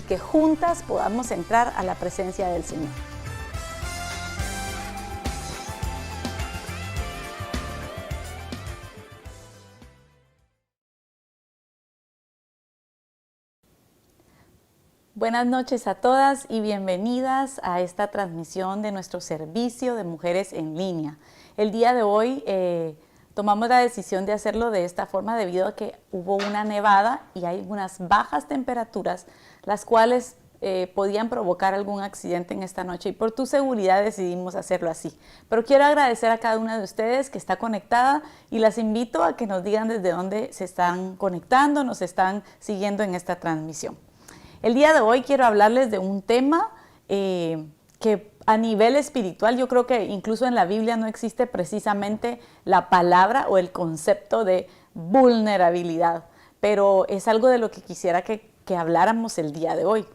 y que juntas podamos entrar a la presencia del Señor. Buenas noches a todas y bienvenidas a esta transmisión de nuestro servicio de mujeres en línea. El día de hoy tomamos la decisión de hacerlo de esta forma debido a que hubo una nevada y hay unas bajas temperaturas, las cuales podían provocar algún accidente en esta noche, y por tu seguridad decidimos hacerlo así. Pero quiero agradecer a cada una de ustedes que está conectada y las invito a que nos digan desde dónde se están conectando, nos están siguiendo en esta transmisión. El día de hoy quiero hablarles de un tema que a nivel espiritual, yo creo que incluso en la Biblia no existe precisamente la palabra o el concepto de vulnerabilidad, pero es algo de lo que quisiera que habláramos el día de hoy.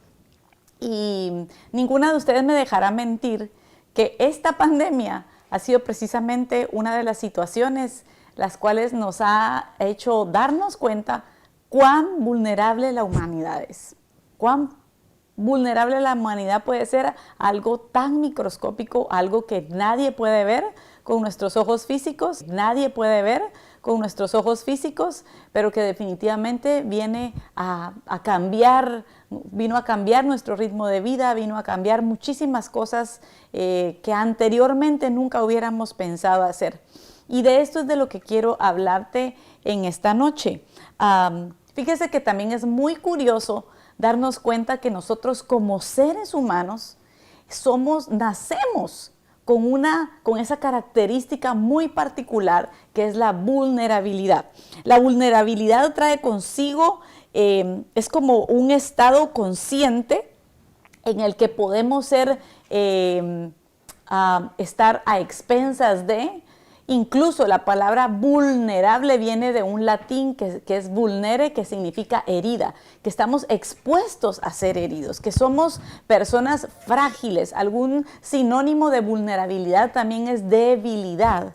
Y ninguna de ustedes me dejará mentir que esta pandemia ha sido precisamente una de las situaciones las cuales nos ha hecho darnos cuenta cuán vulnerable la humanidad es. Cuán vulnerable la humanidad puede ser a algo tan microscópico, algo que nadie puede ver con nuestros ojos físicos, pero que definitivamente vino a cambiar nuestro ritmo de vida, vino a cambiar muchísimas cosas que anteriormente nunca hubiéramos pensado hacer. Y de esto es de lo que quiero hablarte en esta noche. Fíjese que también es muy curioso darnos cuenta que nosotros como seres humanos nacemos con esa característica muy particular que es la vulnerabilidad. La vulnerabilidad trae consigo, es como un estado consciente en el que podemos estar a expensas de. Incluso la palabra vulnerable viene de un latín que es vulnere, que significa herida, que estamos expuestos a ser heridos, que somos personas frágiles. Algún sinónimo de vulnerabilidad también es debilidad.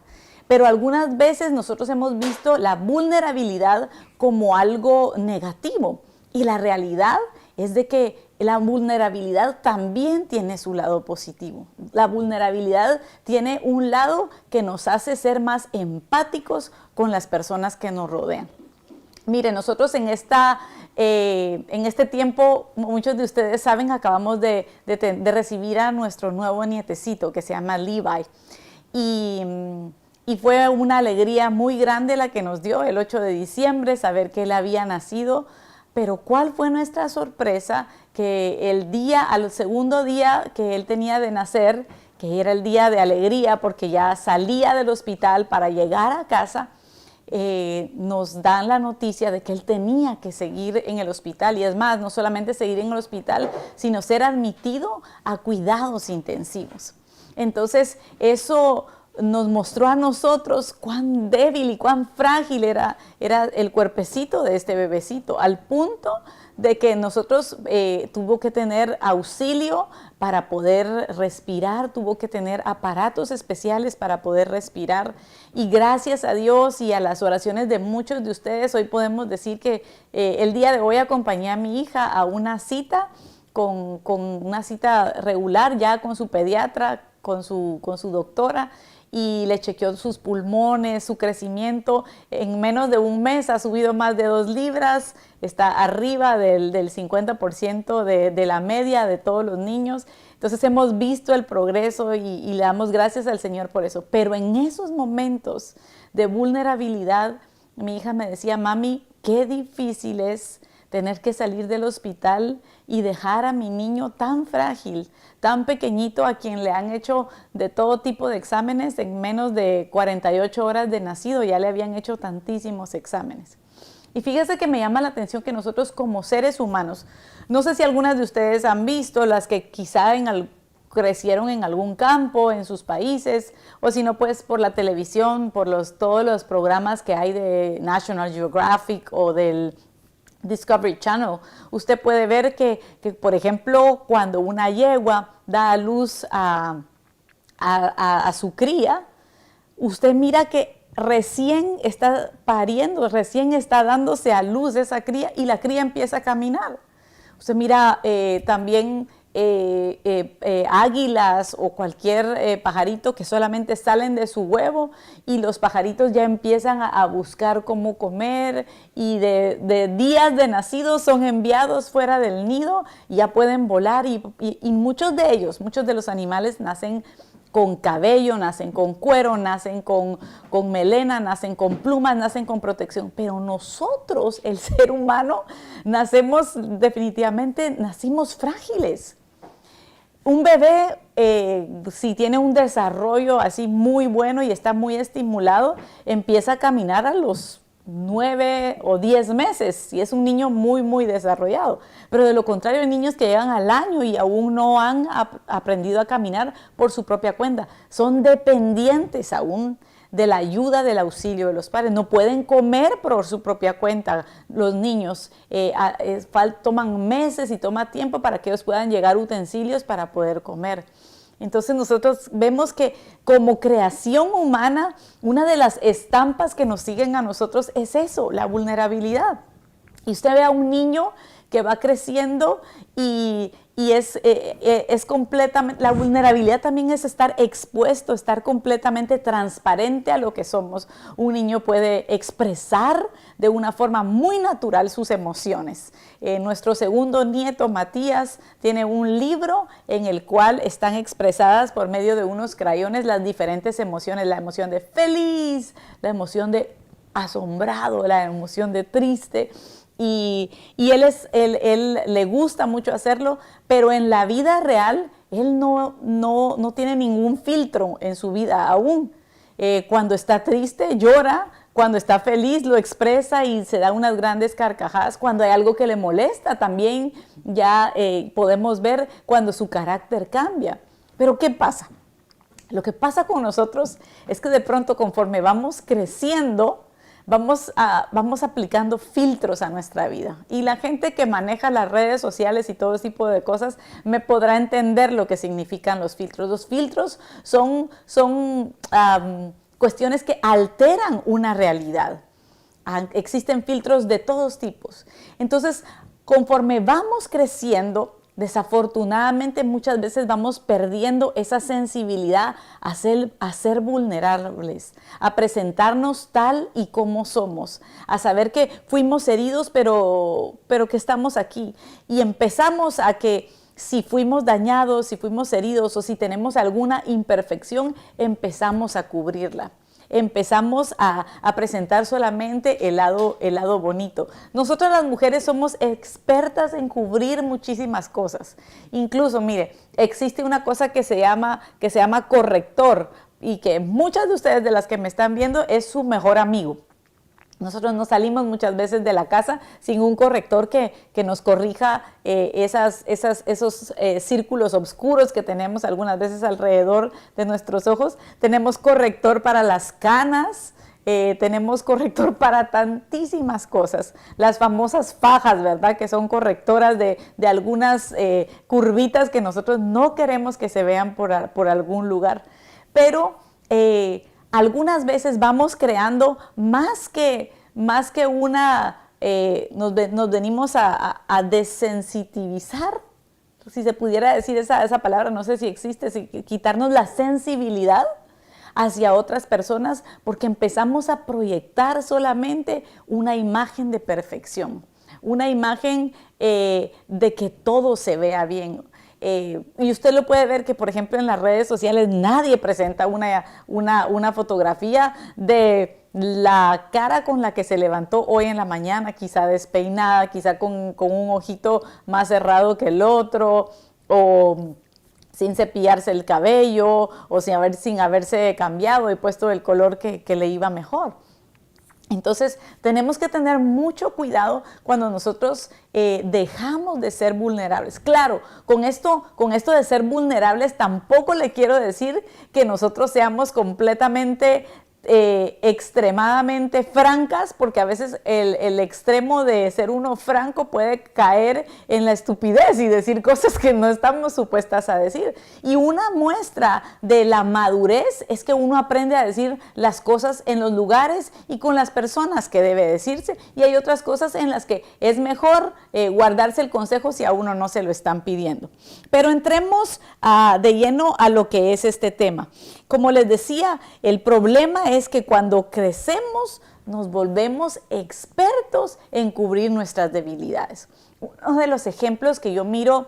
Pero algunas veces nosotros hemos visto la vulnerabilidad como algo negativo, y la realidad es de que la vulnerabilidad también tiene su lado positivo. La vulnerabilidad tiene un lado que nos hace ser más empáticos con las personas que nos rodean. Mire, nosotros en este tiempo, muchos de ustedes saben, acabamos de recibir a nuestro nuevo nietecito que se llama Levi. Y fue una alegría muy grande la que nos dio el 8 de diciembre, saber que él había nacido. Pero ¿cuál fue nuestra sorpresa? Que al segundo día que él tenía de nacer, que era el día de alegría porque ya salía del hospital para llegar a casa, nos dan la noticia de que él tenía que seguir en el hospital. Y es más, no solamente seguir en el hospital, sino ser admitido a cuidados intensivos. Entonces, eso nos mostró a nosotros cuán débil y cuán frágil era el cuerpecito de este bebecito, al punto de que nosotros tuvo que tener auxilio para poder respirar, tuvo que tener aparatos especiales para poder respirar. Y gracias a Dios y a las oraciones de muchos de ustedes, hoy podemos decir que el día de hoy acompañé a mi hija a una cita, con una cita regular ya con su pediatra, con su doctora, y le chequeó sus pulmones, su crecimiento. En menos de un mes ha subido más de 2 libras, está arriba del 50% de la media de todos los niños. Entonces hemos visto el progreso y le damos gracias al Señor por eso. Pero en esos momentos de vulnerabilidad, mi hija me decía: mami, qué difícil es tener que salir del hospital y dejar a mi niño tan frágil, tan pequeñito, a quien le han hecho de todo tipo de exámenes. En menos de 48 horas de nacido ya le habían hecho tantísimos exámenes. Y fíjese que me llama la atención que nosotros como seres humanos, no sé si algunas de ustedes han visto, las que quizá crecieron en algún campo en sus países, o si no, pues por la televisión, por todos los programas que hay de National Geographic o del Discovery Channel. Usted puede ver que por ejemplo, cuando una yegua da a luz a su cría, usted mira que recién está pariendo, recién está dándose a luz esa cría y la cría empieza a caminar. Usted mira también águilas o cualquier pajarito que solamente salen de su huevo y los pajaritos ya empiezan a buscar cómo comer y de días de nacidos son enviados fuera del nido y ya pueden volar y muchos de ellos, muchos de los animales nacen con cabello, nacen con cuero, nacen con melena, nacen con plumas, nacen con protección. Pero nosotros, el ser humano, nacimos frágiles. Un bebé, si tiene un desarrollo así muy bueno y está muy estimulado, empieza a caminar a los 9 o 10 meses, si es un niño muy, muy desarrollado. Pero de lo contrario, hay niños que llegan al año y aún no han aprendido a caminar por su propia cuenta. Son dependientes aún de la ayuda, del auxilio de los padres. No pueden comer por su propia cuenta. Los niños toman meses y toma tiempo para que ellos puedan llegar utensilios para poder comer. Entonces nosotros vemos que como creación humana, una de las estampas que nos siguen a nosotros es eso, la vulnerabilidad. Y usted ve a un niño que va creciendo y es completamente, la vulnerabilidad también es estar expuesto, estar completamente transparente a lo que somos. Un niño puede expresar de una forma muy natural sus emociones. Nuestro segundo nieto, Matías, tiene un libro en el cual están expresadas por medio de unos crayones las diferentes emociones, la emoción de feliz, la emoción de asombrado, la emoción de triste. Y él le gusta mucho hacerlo, pero en la vida real él no tiene ningún filtro en su vida aún. Cuando está triste llora, cuando está feliz lo expresa y se da unas grandes carcajadas. Cuando hay algo que le molesta también ya podemos ver cuando su carácter cambia. Pero ¿qué pasa? Lo que pasa con nosotros es que de pronto conforme vamos creciendo, vamos aplicando filtros a nuestra vida. Y la gente que maneja las redes sociales y todo ese tipo de cosas me podrá entender lo que significan los filtros. Los filtros son cuestiones que alteran una realidad. Existen filtros de todos tipos. Entonces, conforme vamos creciendo, desafortunadamente muchas veces vamos perdiendo esa sensibilidad a ser vulnerables, a presentarnos tal y como somos, a saber que fuimos heridos pero que estamos aquí y empezamos a que si fuimos dañados, si fuimos heridos o si tenemos alguna imperfección, empezamos a cubrirla. Empezamos a presentar solamente el lado bonito. Nosotras las mujeres somos expertas en cubrir muchísimas cosas. Incluso, mire, existe una cosa que se llama corrector y que muchas de ustedes de las que me están viendo es su mejor amigo. Nosotros no salimos muchas veces de la casa sin un corrector que nos corrija esos círculos oscuros que tenemos algunas veces alrededor de nuestros ojos. Tenemos corrector para las canas, tenemos corrector para tantísimas cosas. Las famosas fajas, ¿verdad? Que son correctoras de algunas curvitas que nosotros no queremos que se vean por algún lugar. Pero algunas veces vamos creando más que nos venimos a desensitivizar, si se pudiera decir esa palabra, no sé si existe, quitarnos la sensibilidad hacia otras personas porque empezamos a proyectar solamente una imagen de perfección, una imagen de que todo se vea bien. Y usted lo puede ver que, por ejemplo, en las redes sociales nadie presenta una fotografía de la cara con la que se levantó hoy en la mañana, quizá despeinada, quizá con un ojito más cerrado que el otro, o sin cepillarse el cabello, o sin haberse cambiado y puesto el color que le iba mejor. Entonces, tenemos que tener mucho cuidado cuando nosotros dejamos de ser vulnerables. Claro, con esto de ser vulnerables, tampoco le quiero decir que nosotros seamos completamente extremadamente francas, porque a veces el extremo de ser uno franco puede caer en la estupidez y decir cosas que no estamos supuestas a decir. Y una muestra de la madurez es que uno aprende a decir las cosas en los lugares y con las personas que debe decirse, y hay otras cosas en las que es mejor guardarse el consejo si a uno no se lo están pidiendo. Pero entremos de lleno a lo que es este tema. Como les decía, el problema es que cuando crecemos nos volvemos expertos en cubrir nuestras debilidades. Uno de los ejemplos que yo miro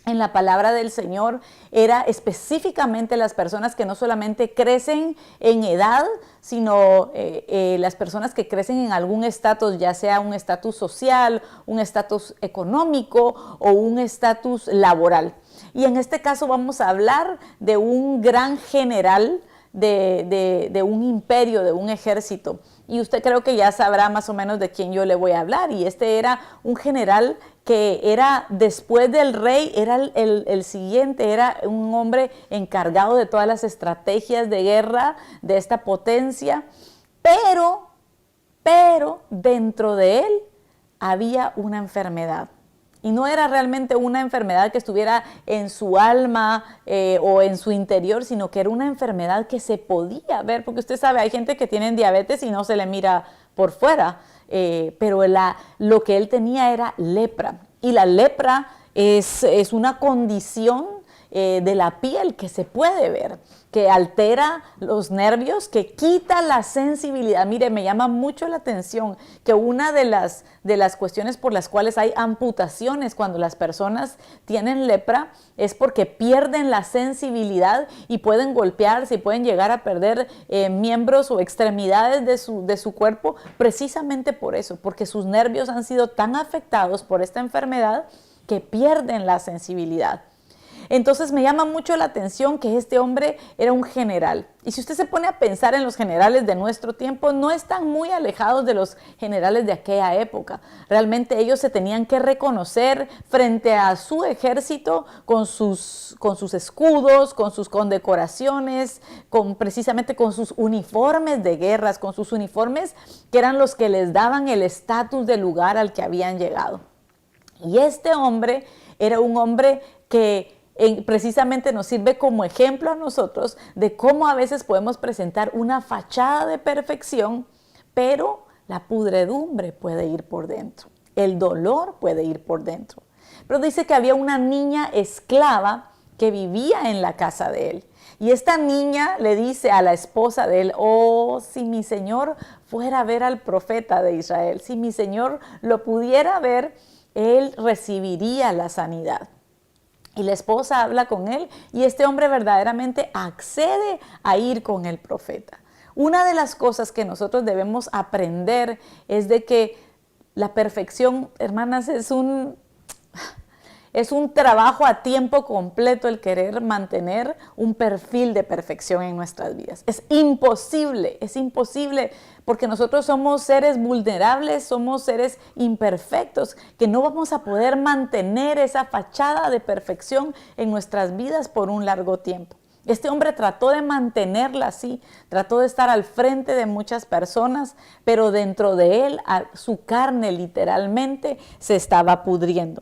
en la palabra del Señor era específicamente las personas que no solamente crecen en edad, sino las personas que crecen en algún estatus, ya sea un estatus social, un estatus económico o un estatus laboral. Y en este caso vamos a hablar de un gran general de un imperio, de un ejército. Y usted creo que ya sabrá más o menos de quién yo le voy a hablar. Y este era un general que era, después del rey, era el siguiente, era un hombre encargado de todas las estrategias de guerra de esta potencia. Pero dentro de él había una enfermedad. Y no era realmente una enfermedad que estuviera en su alma o en su interior, sino que era una enfermedad que se podía ver, porque usted sabe, hay gente que tiene diabetes y no se le mira por fuera, pero lo que él tenía era lepra. Y la lepra es una condición de la piel que se puede ver, que altera los nervios, que quita la sensibilidad. Mire, me llama mucho la atención que una de las cuestiones por las cuales hay amputaciones cuando las personas tienen lepra es porque pierden la sensibilidad y pueden golpearse y pueden llegar a perder miembros o extremidades de su cuerpo precisamente por eso, porque sus nervios han sido tan afectados por esta enfermedad que pierden la sensibilidad. Entonces me llama mucho la atención que este hombre era un general. Y si usted se pone a pensar en los generales de nuestro tiempo, no están muy alejados de los generales de aquella época. Realmente ellos se tenían que reconocer frente a su ejército con sus escudos, con sus condecoraciones, precisamente con sus uniformes de guerras, con sus uniformes que eran los que les daban el estatus del lugar al que habían llegado. Y este hombre era un hombre que precisamente nos sirve como ejemplo a nosotros de cómo a veces podemos presentar una fachada de perfección, pero la pudredumbre puede ir por dentro, el dolor puede ir por dentro. Pero dice que había una niña esclava que vivía en la casa de él. Y esta niña le dice a la esposa de él: oh, si mi señor fuera a ver al profeta de Israel, si mi señor lo pudiera ver, él recibiría la sanidad. Y la esposa habla con él y este hombre verdaderamente accede a ir con el profeta. Una de las cosas que nosotros debemos aprender es de que la perfección, hermanas, es un trabajo a tiempo completo el querer mantener un perfil de perfección en nuestras vidas. Es imposible porque nosotros somos seres vulnerables, somos seres imperfectos, que no vamos a poder mantener esa fachada de perfección en nuestras vidas por un largo tiempo. Este hombre trató de mantenerla así, trató de estar al frente de muchas personas, pero dentro de él, su carne literalmente se estaba pudriendo.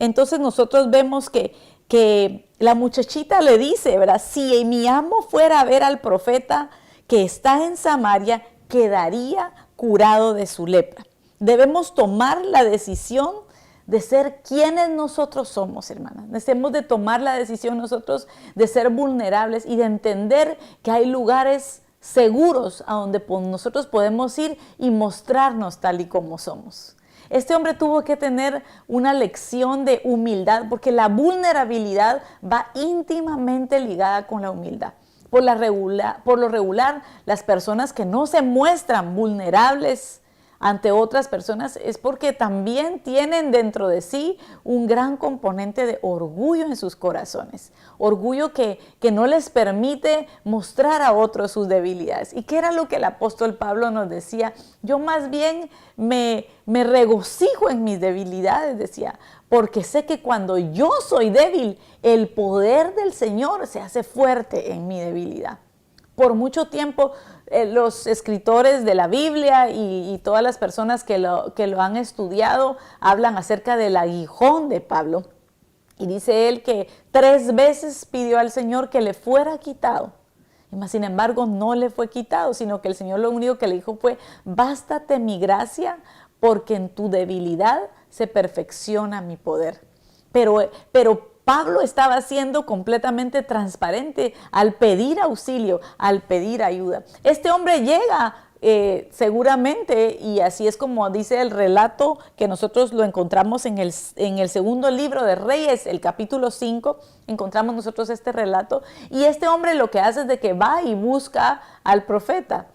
Entonces nosotros vemos que la muchachita le dice, ¿verdad? Si mi amo fuera a ver al profeta que está en Samaria, quedaría curado de su lepra. Debemos tomar la decisión de ser quienes nosotros somos, hermanas. Debemos de tomar la decisión nosotros de ser vulnerables y de entender que hay lugares seguros a donde nosotros podemos ir y mostrarnos tal y como somos. Este hombre tuvo que tener una lección de humildad, porque la vulnerabilidad va íntimamente ligada con la humildad. Por lo regular, las personas que no se muestran vulnerables ante otras personas es porque también tienen dentro de sí un gran componente de orgullo en sus corazones. Orgullo que no les permite mostrar a otros sus debilidades. ¿Y qué era lo que el apóstol Pablo nos decía? Yo más bien me regocijo en mis debilidades, decía, porque sé que cuando yo soy débil, el poder del Señor se hace fuerte en mi debilidad. Por mucho tiempo los escritores de la Biblia y todas las personas que lo han estudiado hablan acerca del aguijón de Pablo. Y dice él que 3 veces pidió al Señor que le fuera quitado. Y más sin embargo no le fue quitado, sino que el Señor lo único que le dijo fue: bástate mi gracia, porque en tu debilidad se perfecciona mi poder. Pero Pablo estaba siendo completamente transparente al pedir auxilio, al pedir ayuda. Este hombre llega seguramente, y así es como dice el relato que nosotros lo encontramos en el segundo libro de Reyes, el capítulo 5, encontramos nosotros este relato, y este hombre lo que hace es de que va y busca al profeta,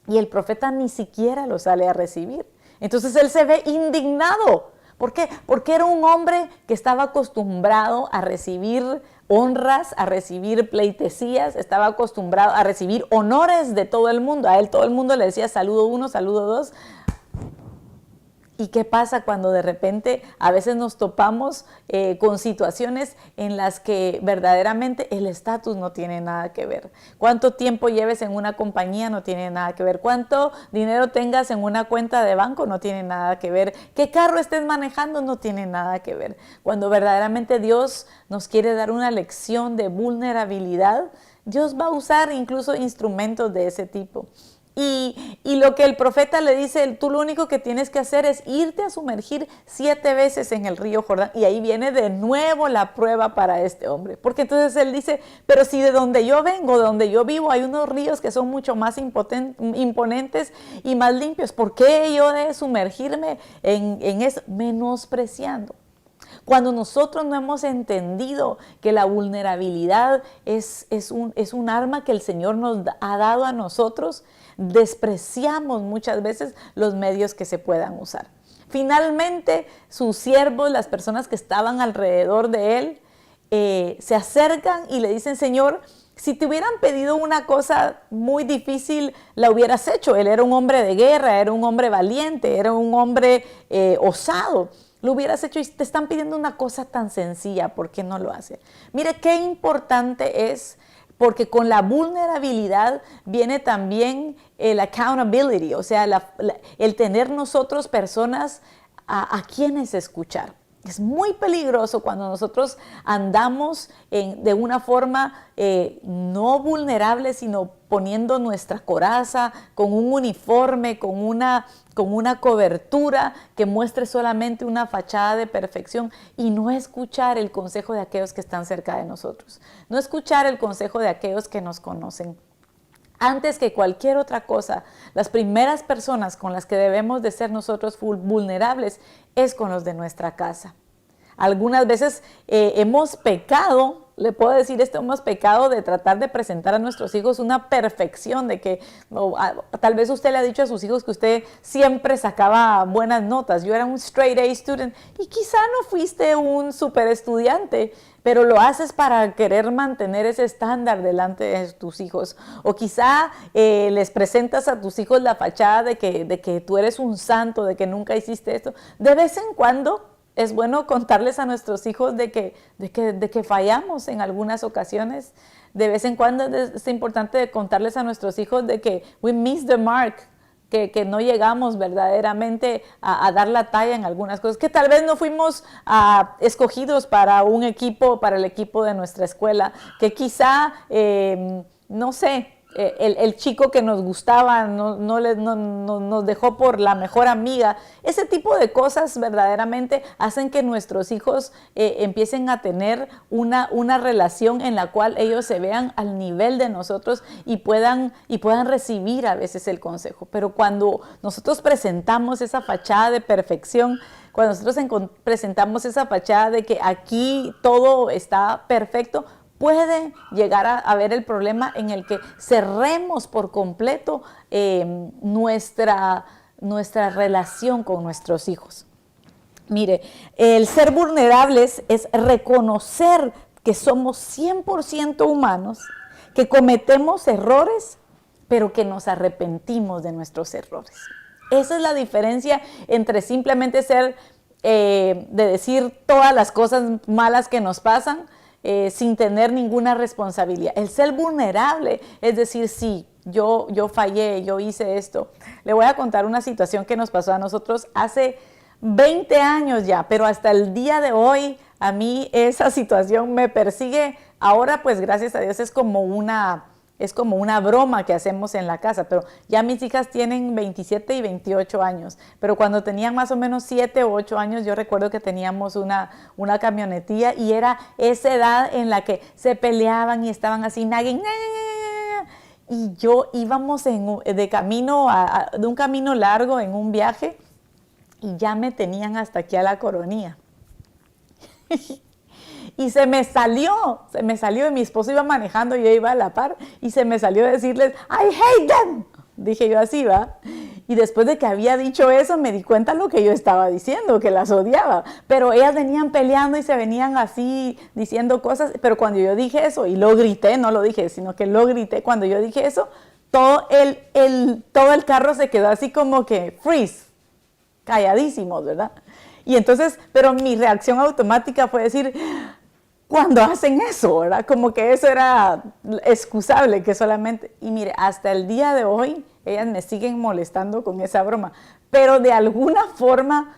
y el profeta ni siquiera lo sale a recibir. Entonces él se ve indignado. ¿Por qué? Porque era un hombre que estaba acostumbrado a recibir honras, a recibir pleitesías, estaba acostumbrado a recibir honores de todo el mundo. A él todo el mundo le decía saludo 1, saludo 2. ¿Y qué pasa cuando de repente a veces nos topamos con situaciones en las que verdaderamente el estatus no tiene nada que ver? Cuánto tiempo lleves en una compañía no tiene nada que ver. Cuánto dinero tengas en una cuenta de banco no tiene nada que ver. Qué carro estés manejando no tiene nada que ver. Cuando verdaderamente Dios nos quiere dar una lección de vulnerabilidad, Dios va a usar incluso instrumentos de ese tipo. Y lo que el profeta le dice, tú lo único que tienes que hacer es irte a sumergir 7 veces en el río Jordán. Y ahí viene de nuevo la prueba para este hombre. Porque entonces él dice, pero si de donde yo vengo, de donde yo vivo, hay unos ríos que son mucho más imponentes y más limpios, ¿por qué yo de sumergirme en eso? Menospreciando. Cuando nosotros no hemos entendido que la vulnerabilidad es un arma que el Señor nos ha dado a nosotros, despreciamos muchas veces los medios que se puedan usar. Finalmente, sus siervos, las personas que estaban alrededor de él, se acercan y le dicen: Señor, si te hubieran pedido una cosa muy difícil, la hubieras hecho. Él era un hombre de guerra, era un hombre valiente, era un hombre osado. Lo hubieras hecho, y te están pidiendo una cosa tan sencilla, ¿por qué no lo hace? Mire qué importante es, porque con la vulnerabilidad viene también el accountability, o sea, el tener nosotros personas a quienes escuchar. Es muy peligroso cuando nosotros andamos de una forma no vulnerable, sino poniendo nuestra coraza con un uniforme, con una cobertura que muestre solamente una fachada de perfección, y no escuchar el consejo de aquellos que están cerca de nosotros, no escuchar el consejo de aquellos que nos conocen. Antes que cualquier otra cosa, las primeras personas con las que debemos de ser nosotros vulnerables es con los de nuestra casa. Algunas veces hemos pecado, le puedo decir esto, hemos pecado de tratar de presentar a nuestros hijos una perfección, de que tal vez usted le ha dicho a sus hijos que usted siempre sacaba buenas notas. Yo era un straight A student, y quizá no fuiste un super estudiante, pero lo haces para querer mantener ese estándar delante de tus hijos. O quizá les presentas a tus hijos la fachada de que tú eres un santo, de que nunca hiciste esto. De vez en cuando es bueno contarles a nuestros hijos de que fallamos en algunas ocasiones. De vez en cuando es importante contarles a nuestros hijos de que we missed the mark, que no llegamos verdaderamente a dar la talla en algunas cosas, que tal vez no fuimos escogidos para un equipo, para el equipo de nuestra escuela, que quizá, no sé, el chico que nos gustaba nos dejó por la mejor amiga. Ese tipo de cosas verdaderamente hacen que nuestros hijos empiecen a tener una relación en la cual ellos se vean al nivel de nosotros y puedan recibir a veces el consejo. Pero cuando nosotros presentamos esa fachada de perfección, cuando nosotros presentamos esa fachada de que aquí todo está perfecto, puede llegar a ver el problema en el que cerremos por completo nuestra relación con nuestros hijos. Mire, el ser vulnerables es reconocer que somos 100% humanos, que cometemos errores, pero que nos arrepentimos de nuestros errores. Esa es la diferencia entre simplemente ser, de decir todas las cosas malas que nos pasan, sin tener ninguna responsabilidad. El ser vulnerable es decir, sí, yo fallé, yo hice esto. Le voy a contar una situación que nos pasó a nosotros hace 20 años ya, pero hasta el día de hoy a mí esa situación me persigue. Ahora pues gracias a Dios es como una broma que hacemos en la casa, pero ya mis hijas tienen 27 y 28 años, pero cuando tenían más o menos 7 o 8 años, yo recuerdo que teníamos una camionetilla y era esa edad en la que se peleaban y estaban así, nagging, y yo íbamos de un camino largo en un viaje y ya me tenían hasta aquí a la coronilla. Y se me salió, y mi esposo iba manejando, yo iba a la par, y se me salió decirles, I hate them, dije yo así, ¿va? Y después de que había dicho eso, me di cuenta lo que yo estaba diciendo, que las odiaba, pero ellas venían peleando y se venían así diciendo cosas, pero cuando yo dije eso, y lo grité, no lo dije, sino que lo grité, cuando yo dije eso, todo el carro se quedó así como que freeze, calladísimos, ¿verdad? Y entonces, pero mi reacción automática fue decir, cuando hacen eso, ¿verdad? Como que eso era excusable, que solamente, y mire, hasta el día de hoy, ellas me siguen molestando con esa broma, pero de alguna forma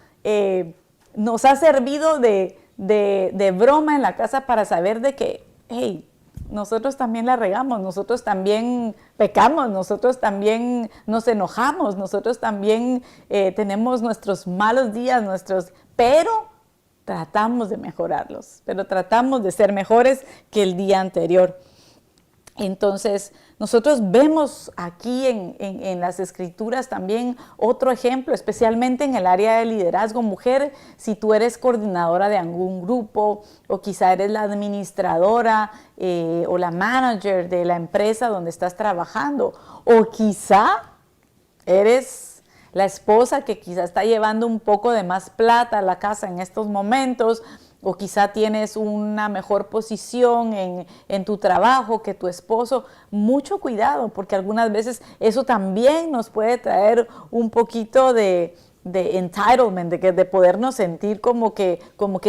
nos ha servido de broma en la casa para saber de que, hey, nosotros también la regamos, nosotros también pecamos, nosotros también nos enojamos, nosotros también tenemos nuestros malos días, pero tratamos de mejorarlos, pero tratamos de ser mejores que el día anterior. Entonces, nosotros vemos aquí en las Escrituras también otro ejemplo, especialmente en el área de liderazgo. Mujer, si tú eres coordinadora de algún grupo o quizá eres la administradora o la manager de la empresa donde estás trabajando, o quizá eres la esposa que quizá está llevando un poco de más plata a la casa en estos momentos, o quizá tienes una mejor posición en tu trabajo que tu esposo. Mucho cuidado, porque algunas veces eso también nos puede traer un poquito de entitlement, de podernos sentir como que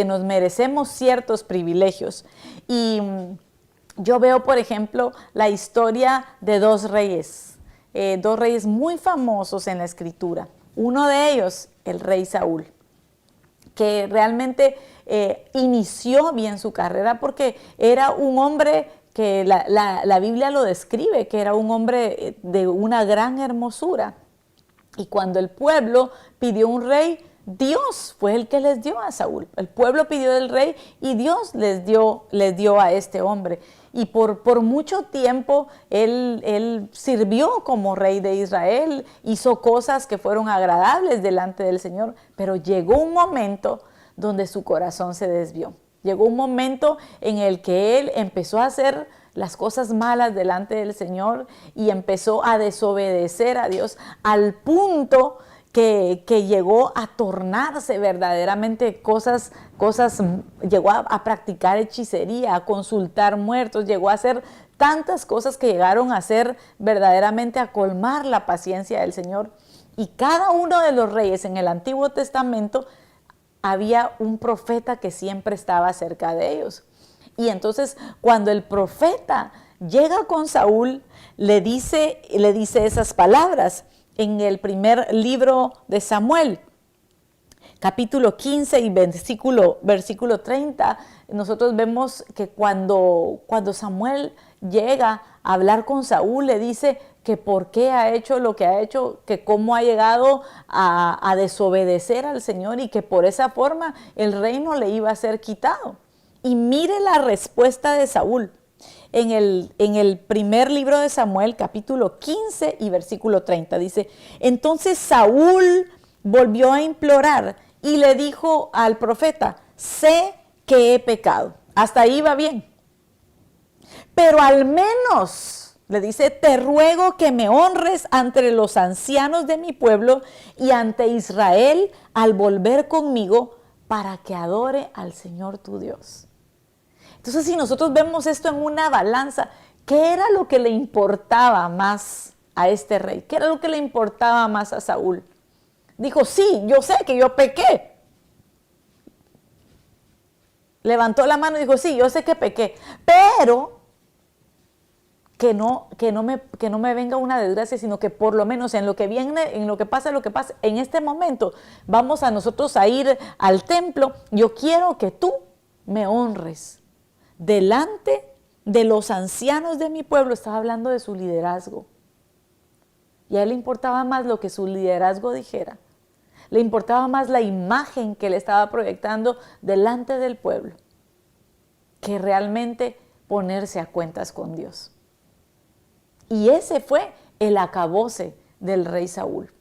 nos merecemos ciertos privilegios. Y yo veo, por ejemplo, la historia de dos reyes muy famosos en la Escritura. Uno de ellos, el rey Saúl, que realmente inició bien su carrera porque era un hombre que la Biblia lo describe, que era un hombre de una gran hermosura. Y cuando el pueblo pidió un rey, Dios fue el que les dio a Saúl. El pueblo pidió del rey y Dios les dio a este hombre. Y por mucho tiempo él sirvió como rey de Israel, hizo cosas que fueron agradables delante del Señor, pero llegó un momento donde su corazón se desvió. Llegó un momento en el que él empezó a hacer las cosas malas delante del Señor y empezó a desobedecer a Dios al punto que llegó a tornarse verdaderamente cosas, llegó a practicar hechicería, a consultar muertos, llegó a hacer tantas cosas que llegaron a ser verdaderamente a colmar la paciencia del Señor. Y cada uno de los reyes en el Antiguo Testamento había un profeta que siempre estaba cerca de ellos. Y entonces cuando el profeta llega con Saúl, le dice esas palabras. En el primer libro de Samuel, capítulo 15 y versículo 30, nosotros vemos que cuando Samuel llega a hablar con Saúl, le dice que por qué ha hecho lo que ha hecho, que cómo ha llegado a desobedecer al Señor y que por esa forma el reino le iba a ser quitado. Y mire la respuesta de Saúl. En el primer libro de Samuel, capítulo 15 y versículo 30, dice, entonces Saúl volvió a implorar y le dijo al profeta, sé que he pecado. Hasta ahí va bien. Pero al menos, le dice, te ruego que me honres ante los ancianos de mi pueblo y ante Israel al volver conmigo para que adore al Señor tu Dios. Entonces, si nosotros vemos esto en una balanza, ¿qué era lo que le importaba más a este rey? ¿Qué era lo que le importaba más a Saúl? Dijo, sí, yo sé que yo pequé. Levantó la mano y dijo, sí, yo sé que pequé, pero que no me venga una desgracia, sino que por lo menos en lo que viene, en lo que pasa, en este momento vamos a nosotros a ir al templo. Yo quiero que tú me honres delante de los ancianos de mi pueblo. Estaba hablando de su liderazgo. Y a él le importaba más lo que su liderazgo dijera. Le importaba más la imagen que le estaba proyectando delante del pueblo que realmente ponerse a cuentas con Dios. Y ese fue el acabose del rey Saúl.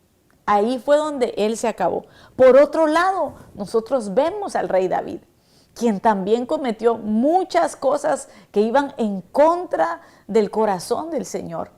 Ahí fue donde él se acabó. Por otro lado, nosotros vemos al rey David, quien también cometió muchas cosas que iban en contra del corazón del Señor.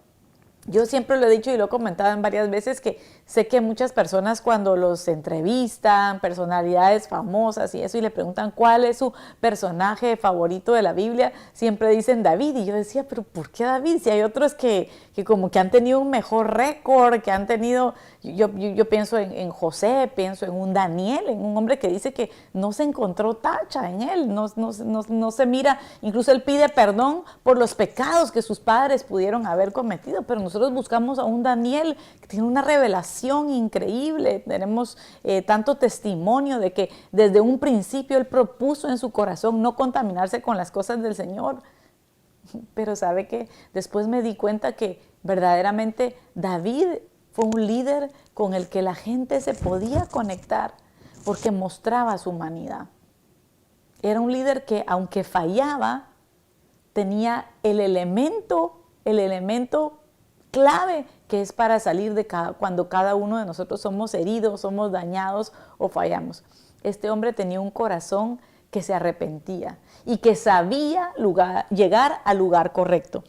Yo siempre lo he dicho y lo he comentado en varias veces que sé que muchas personas cuando los entrevistan, personalidades famosas y eso, y le preguntan cuál es su personaje favorito de la Biblia, siempre dicen David. Y yo decía, pero ¿por qué David? Si hay otros que como que han tenido un mejor récord, que han tenido, yo pienso en José, pienso en un Daniel, en un hombre que dice que no se encontró tacha en él, no se mira, incluso él pide perdón por los pecados que sus padres pudieron haber cometido, pero nosotros buscamos a un Daniel que tiene una revelación increíble. Tenemos tanto testimonio de que desde un principio él propuso en su corazón no contaminarse con las cosas del Señor. Pero sabe que después me di cuenta que verdaderamente David fue un líder con el que la gente se podía conectar porque mostraba su humanidad. Era un líder que, aunque fallaba, tenía el elemento clave que es para salir de cuando cada uno de nosotros somos heridos, somos dañados o fallamos. Este hombre tenía un corazón que se arrepentía y que sabía llegar al lugar correcto.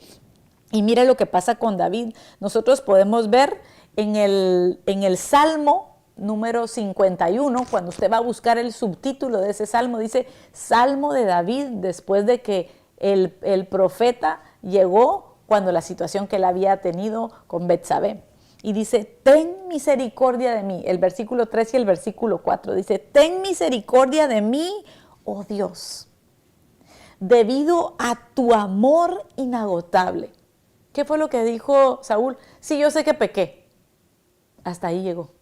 Y mire lo que pasa con David. Nosotros podemos ver en el Salmo número 51, cuando usted va a buscar el subtítulo de ese salmo, dice Salmo de David, después de que el profeta llegó cuando la situación que él había tenido con Betsabé. Y dice, ten misericordia de mí. El versículo 3 y el versículo 4 dice, ten misericordia de mí, oh Dios, debido a tu amor inagotable. ¿Qué fue lo que dijo Saúl? Sí, yo sé que pequé. Hasta ahí llegó.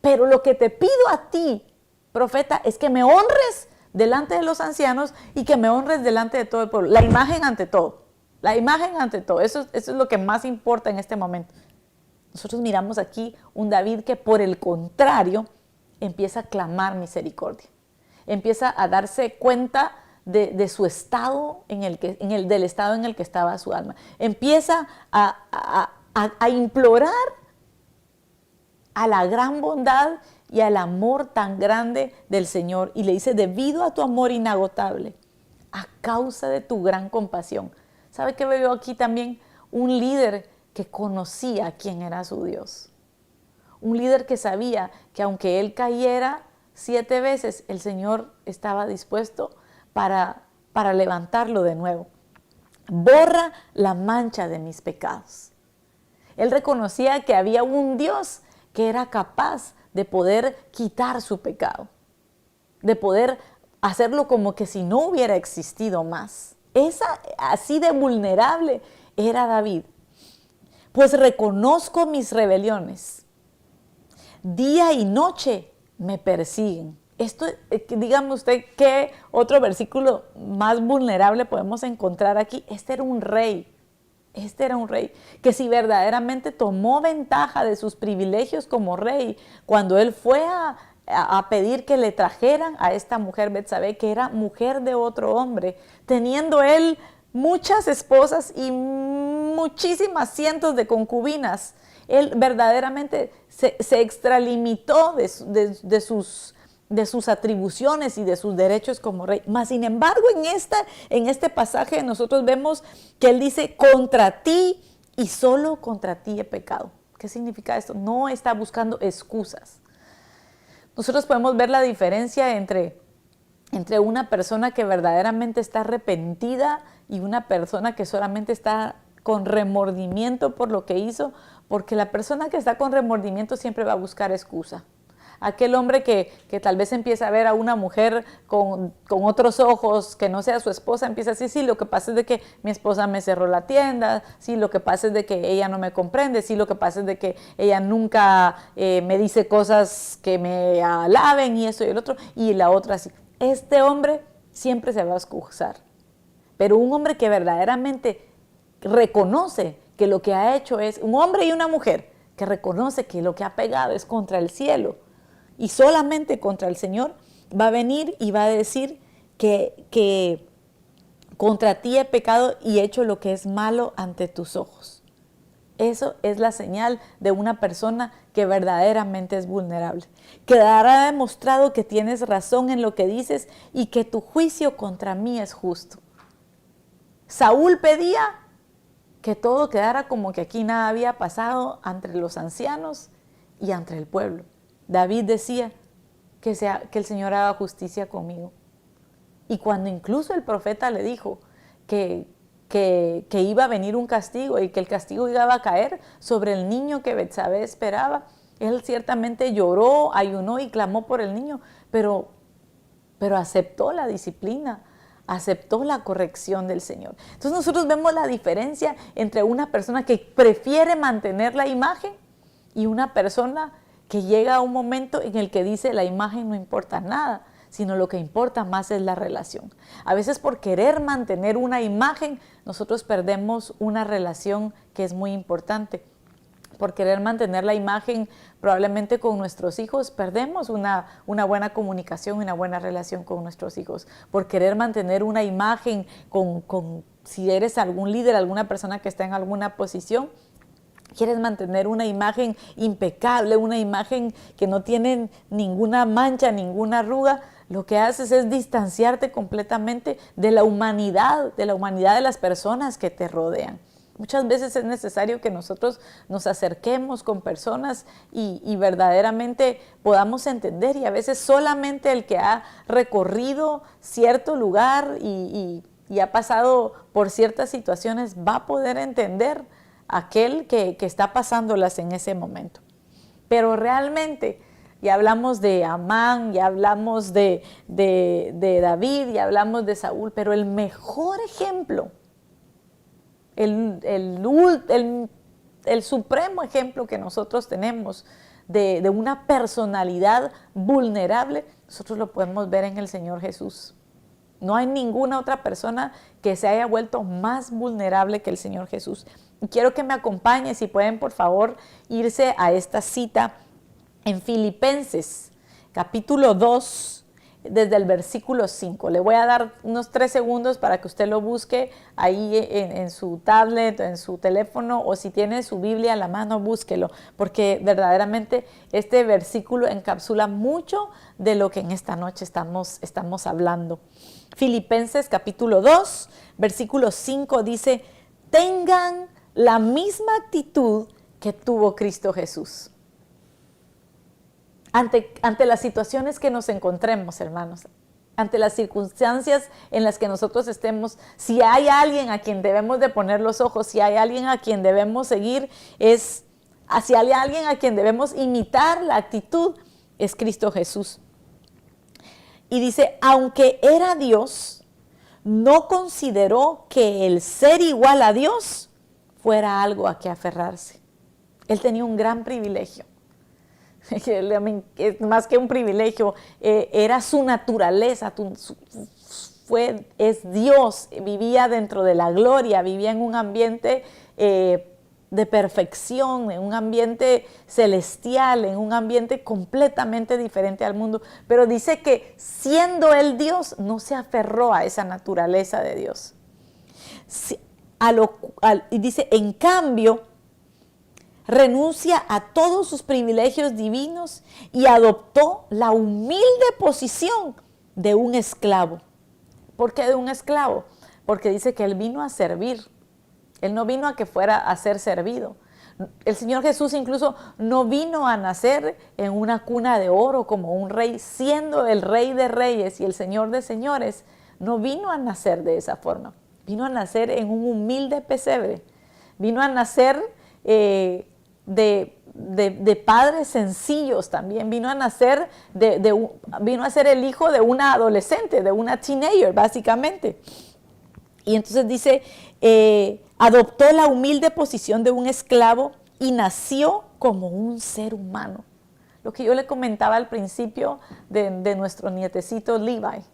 Pero lo que te pido a ti, profeta, es que me honres delante de los ancianos y que me honres delante de todo el pueblo. La imagen ante todo. La imagen ante todo. Eso es lo que más importa en este momento. Nosotros miramos aquí un David que por el contrario empieza a clamar misericordia. Empieza a darse cuenta de su estado, del estado en el que estaba su alma. Empieza a implorar a la gran bondad y al amor tan grande del Señor. Y le dice, debido a tu amor inagotable, a causa de tu gran compasión. ¿Sabe qué veo aquí también? Un líder que conocía quién era su Dios. Un líder que sabía que aunque él cayera 7 veces, el Señor estaba dispuesto para levantarlo de nuevo. Borra la mancha de mis pecados. Él reconocía que había un Dios que era capaz de poder quitar su pecado, de poder hacerlo como que si no hubiera existido más. Así de vulnerable era David. Pues reconozco mis rebeliones. Día y noche me persiguen. Esto, dígame usted, ¿qué otro versículo más vulnerable podemos encontrar aquí? Este era un rey que si verdaderamente tomó ventaja de sus privilegios como rey, cuando él fue a pedir que le trajeran a esta mujer Betsabé, que era mujer de otro hombre, teniendo él muchas esposas y muchísimas cientos de concubinas, él verdaderamente se extralimitó de sus atribuciones y de sus derechos como rey. Mas, sin embargo, en este pasaje nosotros vemos que él dice, contra ti y solo contra ti he pecado. ¿Qué significa esto? No está buscando excusas. Nosotros podemos ver la diferencia entre una persona que verdaderamente está arrepentida y una persona que solamente está con remordimiento por lo que hizo, porque la persona que está con remordimiento siempre va a buscar excusa. Aquel hombre que tal vez empieza a ver a una mujer con otros ojos, que no sea su esposa, empieza a decir, sí, lo que pasa es de que mi esposa me cerró la tienda, sí, lo que pasa es de que ella no me comprende, sí, lo que pasa es de que ella nunca me dice cosas que me alaben y eso y el otro, y la otra así. Este hombre siempre se va a excusar, pero un hombre que verdaderamente reconoce que lo que ha hecho es, un hombre y una mujer que reconoce que lo que ha pegado es contra el cielo y solamente contra el Señor, va a venir y va a decir que contra ti he pecado y he hecho lo que es malo ante tus ojos. Eso es la señal de una persona que verdaderamente es vulnerable. Quedará demostrado que tienes razón en lo que dices y que tu juicio contra mí es justo. Saúl pedía que todo quedara como que aquí nada había pasado entre los ancianos y entre el pueblo. David decía que el Señor haga justicia conmigo. Y cuando incluso el profeta le dijo que iba a venir un castigo y que el castigo iba a caer sobre el niño que Betsabé esperaba, él ciertamente lloró, ayunó y clamó por el niño, pero aceptó la disciplina, aceptó la corrección del Señor. Entonces nosotros vemos la diferencia entre una persona que prefiere mantener la imagen y una persona que llega a un momento en el que dice la imagen no importa nada, sino lo que importa más es la relación. A veces por querer mantener una imagen, nosotros perdemos una relación que es muy importante. Por querer mantener la imagen probablemente con nuestros hijos, perdemos una buena comunicación, una buena relación con nuestros hijos. Por querer mantener una imagen si eres algún líder, alguna persona que está en alguna posición, quieres mantener una imagen impecable, una imagen que no tiene ninguna mancha, ninguna arruga, lo que haces es distanciarte completamente de la humanidad de las personas que te rodean. Muchas veces es necesario que nosotros nos acerquemos con personas y verdaderamente podamos entender, y a veces solamente el que ha recorrido cierto lugar y ha pasado por ciertas situaciones va a poder entender aquel que está pasándolas en ese momento. Pero realmente, ya hablamos de Amán, ya hablamos de David, ya hablamos de Saúl, pero el mejor ejemplo, el supremo ejemplo que nosotros tenemos de una personalidad vulnerable, nosotros lo podemos ver en el Señor Jesús. No hay ninguna otra persona que se haya vuelto más vulnerable que el Señor Jesús. Y quiero que me acompañen, si pueden, por favor, irse a esta cita en Filipenses, capítulo 2, desde el versículo 5. Le voy a dar unos 3 segundos para que usted lo busque ahí en su tablet, en su teléfono, o si tiene su Biblia a la mano, búsquelo, porque verdaderamente este versículo encapsula mucho de lo que en esta noche estamos hablando. Filipenses capítulo 2, versículo 5 dice: tengan la misma actitud que tuvo Cristo Jesús. Ante las situaciones que nos encontremos, hermanos, ante las circunstancias en las que nosotros estemos, si hay alguien a quien debemos de poner los ojos, si hay alguien a quien debemos seguir, si hay alguien a quien debemos imitar la actitud, es Cristo Jesús. Y dice, aunque era Dios, no consideró que el ser igual a Dios fuera algo a que aferrarse. Él tenía un gran privilegio. Más que un privilegio, era su naturaleza, es Dios, vivía dentro de la gloria, vivía en un ambiente de perfección, en un ambiente celestial, en un ambiente completamente diferente al mundo. Pero dice que siendo él Dios, no se aferró a esa naturaleza de Dios. Y dice, en cambio, renuncia a todos sus privilegios divinos y adoptó la humilde posición de un esclavo. ¿Por qué de un esclavo? Porque dice que él vino a servir. Él no vino a que fuera a ser servido. El Señor Jesús incluso no vino a nacer en una cuna de oro como un rey, siendo el Rey de Reyes y el Señor de Señores. No vino a nacer de esa forma. Vino a nacer en un humilde pesebre. Vino a nacer de padres sencillos también. Vino a nacer, vino a ser el hijo de una adolescente, de una teenager, básicamente. Y entonces dice, adoptó la humilde posición de un esclavo y nació como un ser humano. Lo que yo le comentaba al principio de nuestro nietecito Levi.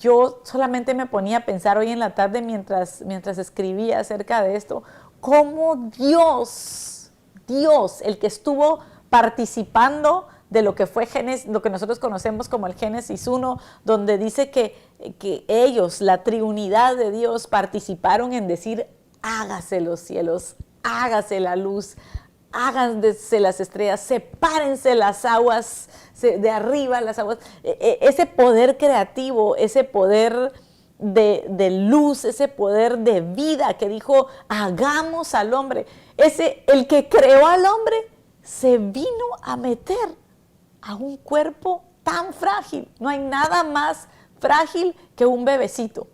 Yo solamente me ponía a pensar hoy en la tarde mientras escribía acerca de esto, cómo Dios, el que estuvo participando de lo que fue Génesis, lo que nosotros conocemos como el Génesis 1, donde dice que ellos, la Trinidad de Dios, participaron en decir, hágase los cielos, hágase la luz, háganse las estrellas, sepárense las aguas de arriba, las aguas. Ese poder creativo, ese poder de luz, ese poder de vida que dijo, hagamos al hombre. El que creó al hombre se vino a meter a un cuerpo tan frágil. No hay nada más frágil que un bebecito.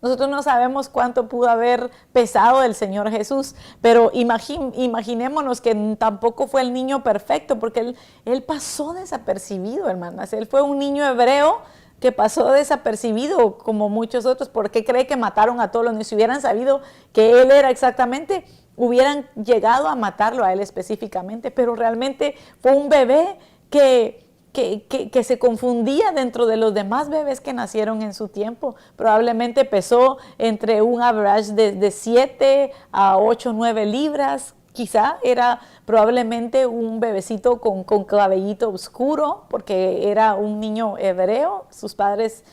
Nosotros no sabemos cuánto pudo haber pesado el Señor Jesús, pero imaginémonos que tampoco fue el niño perfecto, porque él pasó desapercibido, hermanas. Él fue un niño hebreo que pasó desapercibido como muchos otros. ¿Por qué cree que mataron a todos los niños? Si hubieran sabido que él era exactamente, hubieran llegado a matarlo a él específicamente, pero realmente fue un bebé que se confundía dentro de los demás bebés que nacieron en su tiempo. Probablemente pesó entre un average de 7 a 8, 9 libras. Quizá era probablemente un bebecito con cabellito oscuro, porque era un niño hebreo, sus padres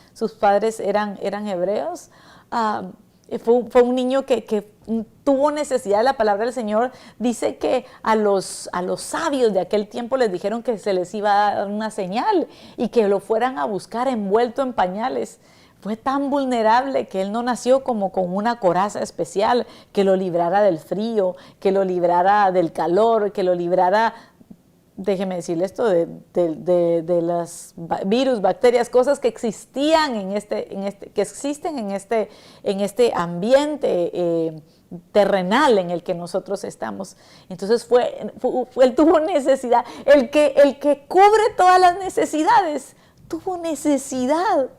eran hebreos. Fue un niño que tuvo necesidad. La palabra del Señor dice que a los sabios de aquel tiempo les dijeron que se les iba a dar una señal y que lo fueran a buscar envuelto en pañales. Fue tan vulnerable que él no nació como con una coraza especial que lo librara del frío, que lo librara del calor, que lo librara, déjeme decirle esto, de las virus, bacterias, cosas que existían que existen en este ambiente terrenal en el que nosotros estamos. Entonces él tuvo necesidad, el que cubre todas las necesidades, tuvo necesidad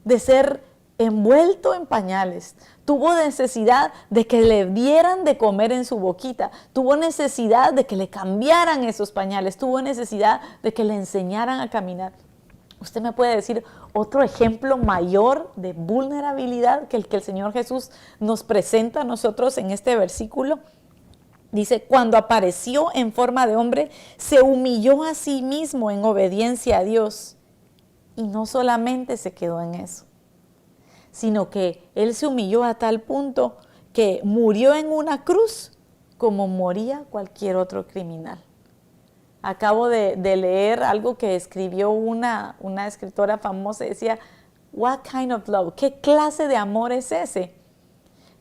de ser envuelto en pañales, tuvo necesidad de que le dieran de comer en su boquita, tuvo necesidad de que le cambiaran esos pañales, tuvo necesidad de que le enseñaran a caminar. ¿Usted me puede decir otro ejemplo mayor de vulnerabilidad que el Señor Jesús nos presenta a nosotros en este versículo? Dice, cuando apareció en forma de hombre, se humilló a sí mismo en obediencia a Dios. Y no solamente se quedó en eso, sino que él se humilló a tal punto que murió en una cruz como moría cualquier otro criminal. Acabo de leer algo que escribió una escritora famosa, decía, what kind of love? ¿Qué clase de amor es ese?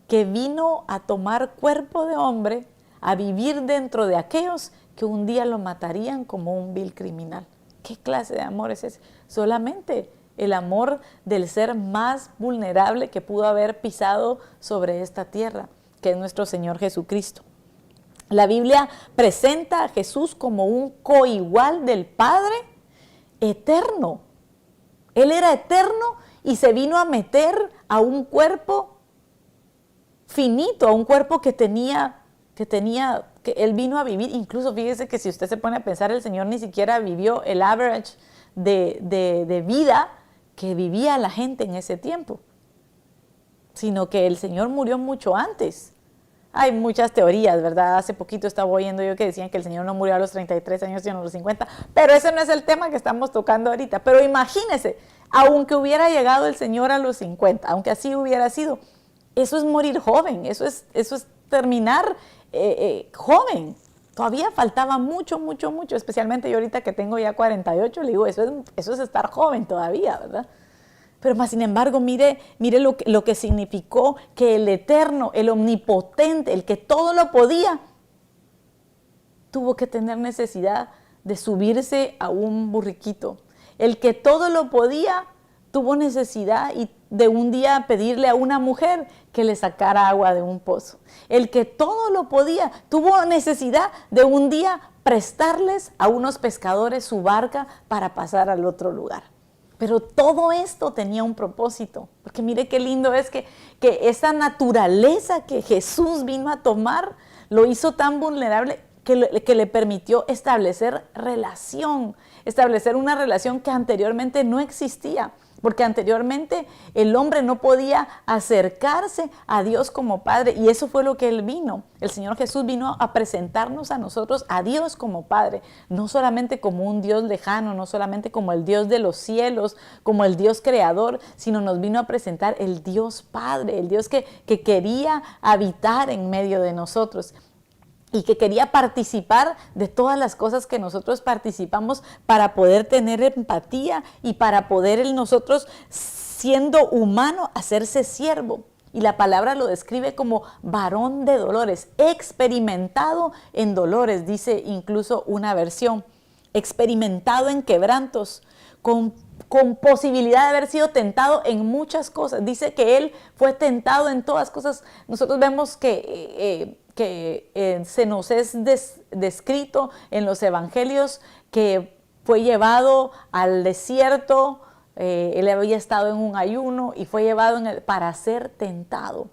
Que vino a tomar cuerpo de hombre, a vivir dentro de aquellos que un día lo matarían como un vil criminal. ¿Qué clase de amor es ese? Solamente el amor del ser más vulnerable que pudo haber pisado sobre esta tierra, que es nuestro Señor Jesucristo. La Biblia presenta a Jesús como un coigual del Padre eterno. Él era eterno y se vino a meter a un cuerpo finito, a un cuerpo que él vino a vivir. Incluso fíjese que si usted se pone a pensar, el Señor ni siquiera vivió el average de vida que vivía la gente en ese tiempo, sino que el Señor murió mucho antes. Hay muchas teorías, ¿verdad? Hace poquito estaba oyendo yo que decían que el Señor no murió a los 33 años, sino a los 50, pero ese no es el tema que estamos tocando ahorita. Pero imagínese, aunque hubiera llegado el Señor a los 50, aunque así hubiera sido, eso es morir joven, eso es terminar joven. Todavía faltaba mucho, especialmente yo ahorita que tengo ya 48, le digo, eso es estar joven todavía, ¿verdad? Pero más sin embargo, mire lo que significó que el eterno, el omnipotente, el que todo lo podía, tuvo que tener necesidad de subirse a un burriquito. El que todo lo podía, tuvo necesidad y de un día pedirle a una mujer que le sacara agua de un pozo. El que todo lo podía, tuvo necesidad de un día prestarles a unos pescadores su barca para pasar al otro lugar. Pero todo esto tenía un propósito, porque mire qué lindo es que esa naturaleza que Jesús vino a tomar, lo hizo tan vulnerable que le permitió establecer una relación que anteriormente no existía. Porque anteriormente el hombre no podía acercarse a Dios como Padre, y eso fue lo que Él vino. El Señor Jesús vino a presentarnos a nosotros, a Dios como Padre, no solamente como un Dios lejano, no solamente como el Dios de los cielos, como el Dios creador, sino nos vino a presentar el Dios Padre, el Dios que quería habitar en medio de nosotros. Y que quería participar de todas las cosas que nosotros participamos para poder tener empatía y para poder nosotros, siendo humano, hacerse siervo. Y la palabra lo describe como varón de dolores, experimentado en dolores, dice incluso una versión, experimentado en quebrantos, con posibilidad de haber sido tentado en muchas cosas. Dice que Él fue tentado en todas cosas. Nosotros vemos que se nos es descrito en los evangelios que fue llevado al desierto, él había estado en un ayuno y fue llevado para ser tentado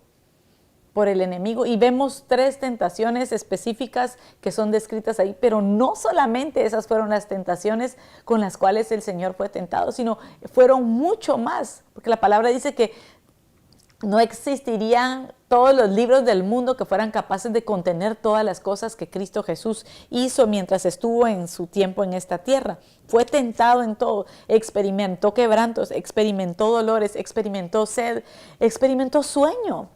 por el enemigo. Y vemos 3 tentaciones específicas que son descritas ahí, pero no solamente esas fueron las tentaciones con las cuales el Señor fue tentado, sino fueron mucho más, porque la palabra dice que no existirían todos los libros del mundo que fueran capaces de contener todas las cosas que Cristo Jesús hizo mientras estuvo en su tiempo en esta tierra. Fue tentado en todo, experimentó quebrantos, experimentó dolores, experimentó sed, experimentó sueño.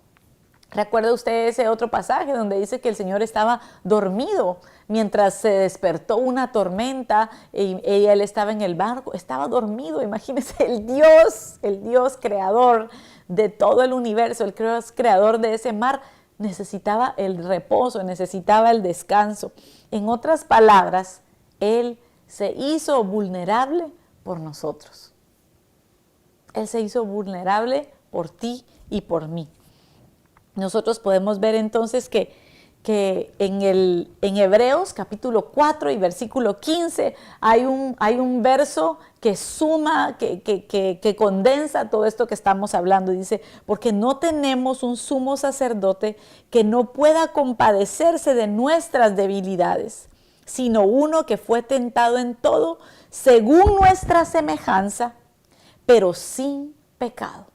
¿Recuerda usted ese otro pasaje donde dice que el Señor estaba dormido mientras se despertó una tormenta y Él estaba en el barco? Estaba dormido, imagínese, el Dios creador de todo el universo, el Dios creador de ese mar, necesitaba el reposo, necesitaba el descanso. En otras palabras, Él se hizo vulnerable por nosotros. Él se hizo vulnerable por ti y por mí. Nosotros podemos ver entonces que en Hebreos capítulo 4 y versículo 15 hay un verso que suma, que condensa todo esto que estamos hablando. Dice, porque no tenemos un sumo sacerdote que no pueda compadecerse de nuestras debilidades, sino uno que fue tentado en todo según nuestra semejanza, pero sin pecado.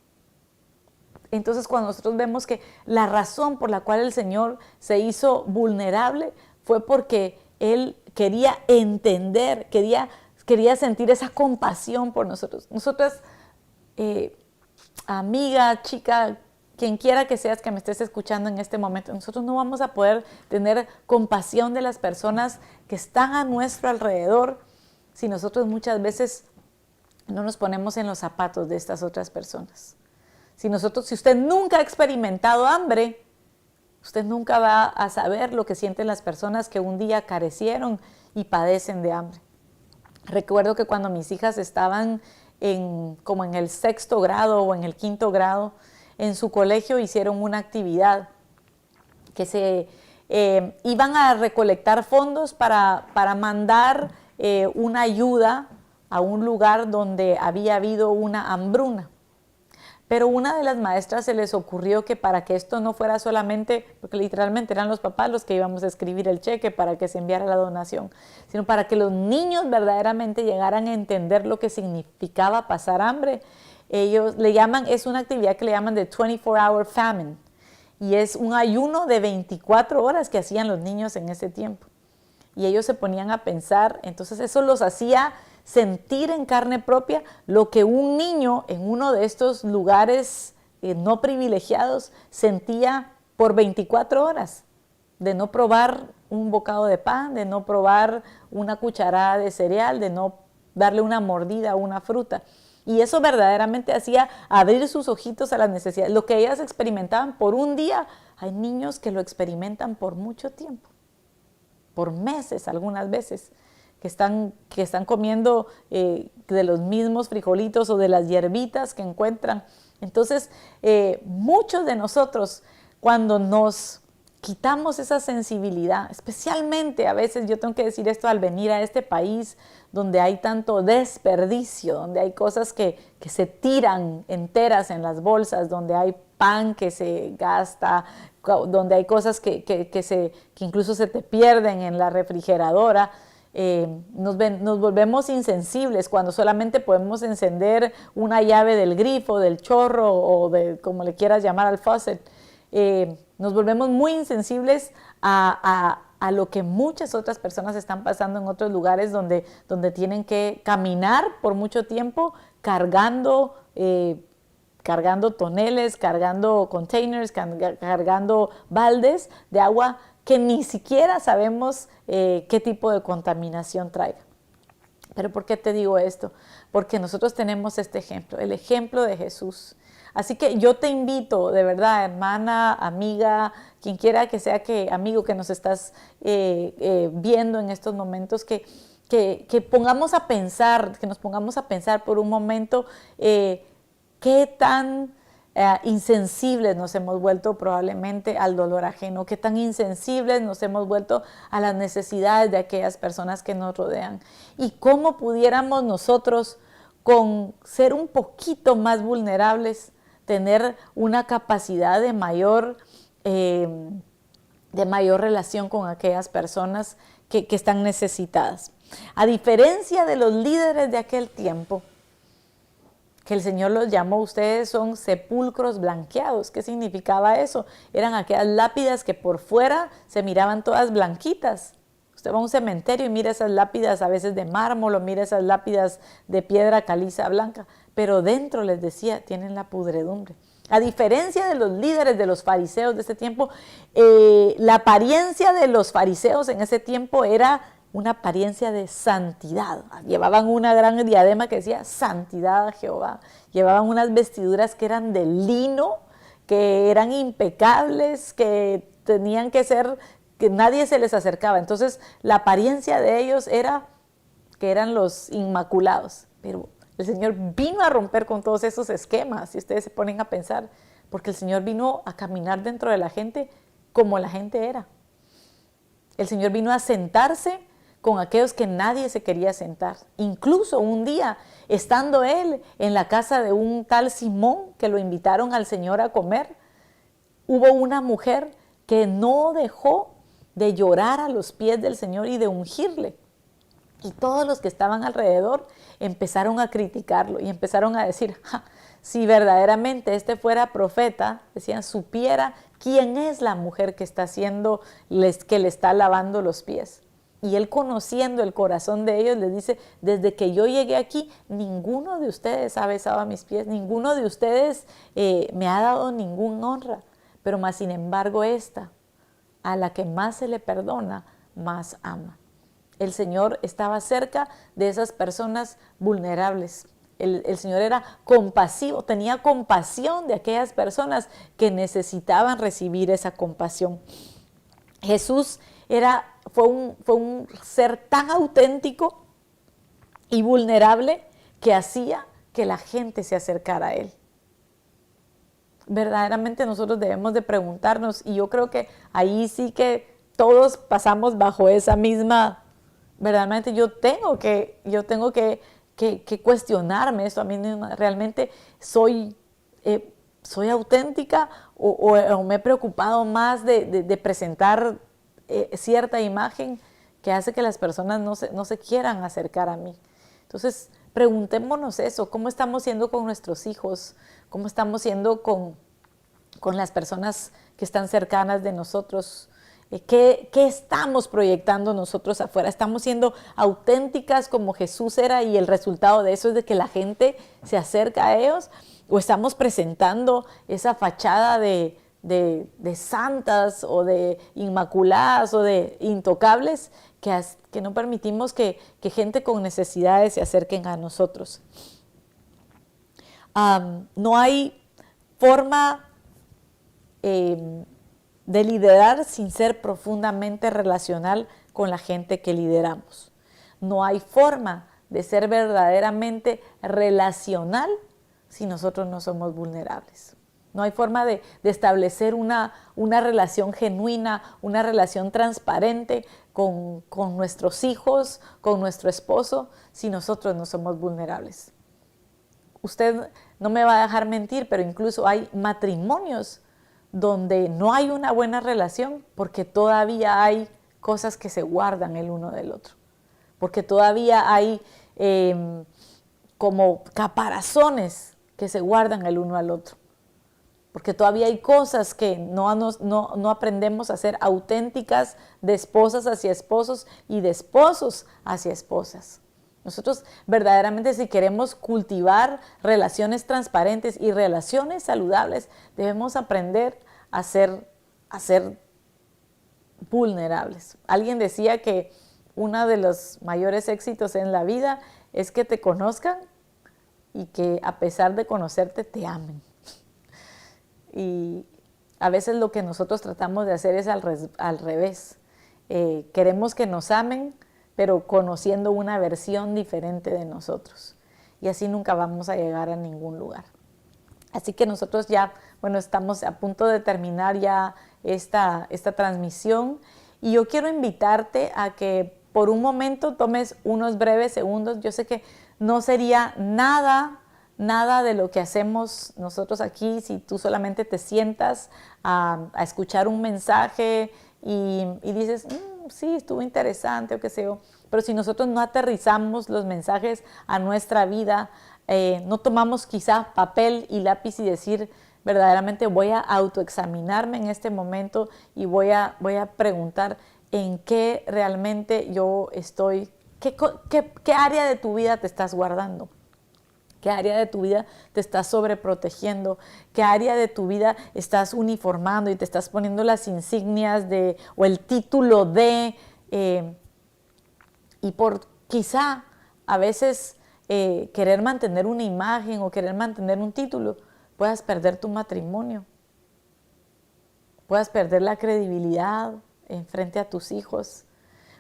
Entonces, cuando nosotros vemos que la razón por la cual el Señor se hizo vulnerable fue porque Él quería entender, quería sentir esa compasión por nosotros. Nosotras, amiga, chica, quien quiera que seas que me estés escuchando en este momento, nosotros no vamos a poder tener compasión de las personas que están a nuestro alrededor si nosotros muchas veces no nos ponemos en los zapatos de estas otras personas. Si usted nunca ha experimentado hambre, usted nunca va a saber lo que sienten las personas que un día carecieron y padecen de hambre. Recuerdo que cuando mis hijas estaban como en el 6º grado o en el 5º grado, en su colegio hicieron una actividad que iban a recolectar fondos para mandar una ayuda a un lugar donde había habido una hambruna. Pero una de las maestras se les ocurrió que para que esto no fuera solamente, porque literalmente eran los papás los que íbamos a escribir el cheque para que se enviara la donación, sino para que los niños verdaderamente llegaran a entender lo que significaba pasar hambre. Ellos es una actividad que le llaman de 24-hour famine, y es un ayuno de 24 horas que hacían los niños en ese tiempo. Y ellos se ponían a pensar, entonces eso los hacía sentir en carne propia lo que un niño en uno de estos lugares no privilegiados sentía por 24 horas, de no probar un bocado de pan, de no probar una cucharada de cereal, de no darle una mordida a una fruta. Y eso verdaderamente hacía abrir sus ojitos a las necesidades. Lo que ellas experimentaban por un día, hay niños que lo experimentan por mucho tiempo, por meses algunas veces, que están comiendo de los mismos frijolitos o de las hierbitas que encuentran Entonces, muchos de nosotros, cuando nos quitamos esa sensibilidad, especialmente a veces, yo tengo que decir esto al venir a este país donde hay tanto desperdicio, donde hay cosas que se tiran enteras en las bolsas, donde hay pan que se gasta, donde hay cosas que incluso se te pierden en la refrigeradora. Nos volvemos insensibles cuando solamente podemos encender una llave del grifo, del chorro o de como le quieras llamar al faucet. Nos volvemos muy insensibles a lo que muchas otras personas están pasando en otros lugares donde tienen que caminar por mucho tiempo cargando toneles, cargando containers, cargando baldes de agua que ni siquiera sabemos qué tipo de contaminación traiga. ¿Pero por qué te digo esto? Porque nosotros tenemos este ejemplo, el ejemplo de Jesús. Así que yo te invito, de verdad, hermana, amiga, quien quiera que sea amigo que nos estás viendo en estos momentos, que pongamos a pensar, que nos pongamos a pensar por un momento qué tan insensibles nos hemos vuelto probablemente al dolor ajeno, qué tan insensibles nos hemos vuelto a las necesidades de aquellas personas que nos rodean y cómo pudiéramos nosotros, con ser un poquito más vulnerables, tener una capacidad de mayor relación con aquellas personas que están necesitadas. A diferencia de los líderes de aquel tiempo, que el Señor los llamó, ustedes son sepulcros blanqueados. ¿Qué significaba eso? Eran aquellas lápidas que por fuera se miraban todas blanquitas. Usted va a un cementerio y mira esas lápidas a veces de mármol o mira esas lápidas de piedra caliza blanca, pero dentro, les decía, tienen la pudredumbre. A diferencia de los líderes de los fariseos de ese tiempo, la apariencia de los fariseos en ese tiempo era una apariencia de santidad. Llevaban una gran diadema que decía santidad a Jehová. Llevaban unas vestiduras que eran de lino, que eran impecables, que tenían que ser, que nadie se les acercaba. Entonces la apariencia de ellos era que eran los inmaculados. Pero el Señor vino a romper con todos esos esquemas, si ustedes se ponen a pensar, porque el Señor vino a caminar dentro de la gente como la gente era. El Señor vino a sentarse con aquellos que nadie se quería sentar. Incluso un día, estando él en la casa de un tal Simón, que lo invitaron al Señor a comer, hubo una mujer que no dejó de llorar a los pies del Señor y de ungirle. Y todos los que estaban alrededor empezaron a criticarlo y empezaron a decir, si verdaderamente este fuera profeta, decían, supiera quién es la mujer que está haciendo, que le está lavando los pies. Y él, conociendo el corazón de ellos, les dice, desde que yo llegué aquí, ninguno de ustedes ha besado a mis pies, ninguno de ustedes me ha dado ninguna honra, pero más sin embargo esta, a la que más se le perdona, más ama. El Señor estaba cerca de esas personas vulnerables. El Señor era compasivo, tenía compasión de aquellas personas que necesitaban recibir esa compasión. Jesús fue un ser tan auténtico y vulnerable que hacía que la gente se acercara a Él. Verdaderamente nosotros debemos de preguntarnos, y yo creo que ahí sí que todos pasamos bajo esa misma, verdaderamente yo tengo que cuestionarme esto a mí misma. ¿Realmente soy auténtica o me he preocupado más de presentar cierta imagen que hace que las personas no se quieran acercar a mí? Entonces, preguntémonos eso, ¿cómo estamos siendo con nuestros hijos? ¿Cómo estamos siendo con las personas que están cercanas de nosotros? ¿Qué estamos proyectando nosotros afuera? ¿Estamos siendo auténticas como Jesús era y el resultado de eso es de que la gente se acerca a ellos? ¿O estamos presentando esa fachada de santas o de inmaculadas o de intocables que no permitimos que gente con necesidades se acerquen a nosotros? No hay forma de liderar sin ser profundamente relacional con la gente que lideramos. No hay forma de ser verdaderamente relacional si nosotros no somos vulnerables. No hay forma de establecer una relación genuina, una relación transparente con nuestros hijos, con nuestro esposo, si nosotros no somos vulnerables. Usted no me va a dejar mentir, pero incluso hay matrimonios donde no hay una buena relación porque todavía hay cosas que se guardan el uno del otro. Porque todavía hay como caparazones que se guardan el uno al otro. Porque todavía hay cosas que no aprendemos a ser auténticas de esposas hacia esposos y de esposos hacia esposas. Nosotros verdaderamente, si queremos cultivar relaciones transparentes y relaciones saludables, debemos aprender a ser vulnerables. Alguien decía que uno de los mayores éxitos en la vida es que te conozcan y que a pesar de conocerte te amen. Y a veces lo que nosotros tratamos de hacer es al revés. Queremos que nos amen, pero conociendo una versión diferente de nosotros. Y así nunca vamos a llegar a ningún lugar. Así que nosotros ya, bueno, estamos a punto de terminar ya esta transmisión. Y yo quiero invitarte a que por un momento tomes unos breves segundos. Yo sé que no sería nada de lo que hacemos nosotros aquí si tú solamente te sientas a escuchar un mensaje y dices, sí, estuvo interesante o qué sé yo. Pero si nosotros no aterrizamos los mensajes a nuestra vida, no tomamos quizá papel y lápiz y decir, verdaderamente voy a autoexaminarme en este momento y voy a preguntar en qué realmente yo estoy, qué área de tu vida te estás guardando. ¿Qué área de tu vida te estás sobreprotegiendo? ¿Qué área de tu vida estás uniformando y te estás poniendo las insignias o el título de? Y por quizá a veces querer mantener una imagen o querer mantener un título, puedas perder tu matrimonio, puedas perder la credibilidad en frente a tus hijos,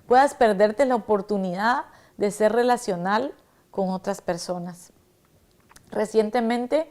puedas perderte la oportunidad de ser relacional con otras personas. Recientemente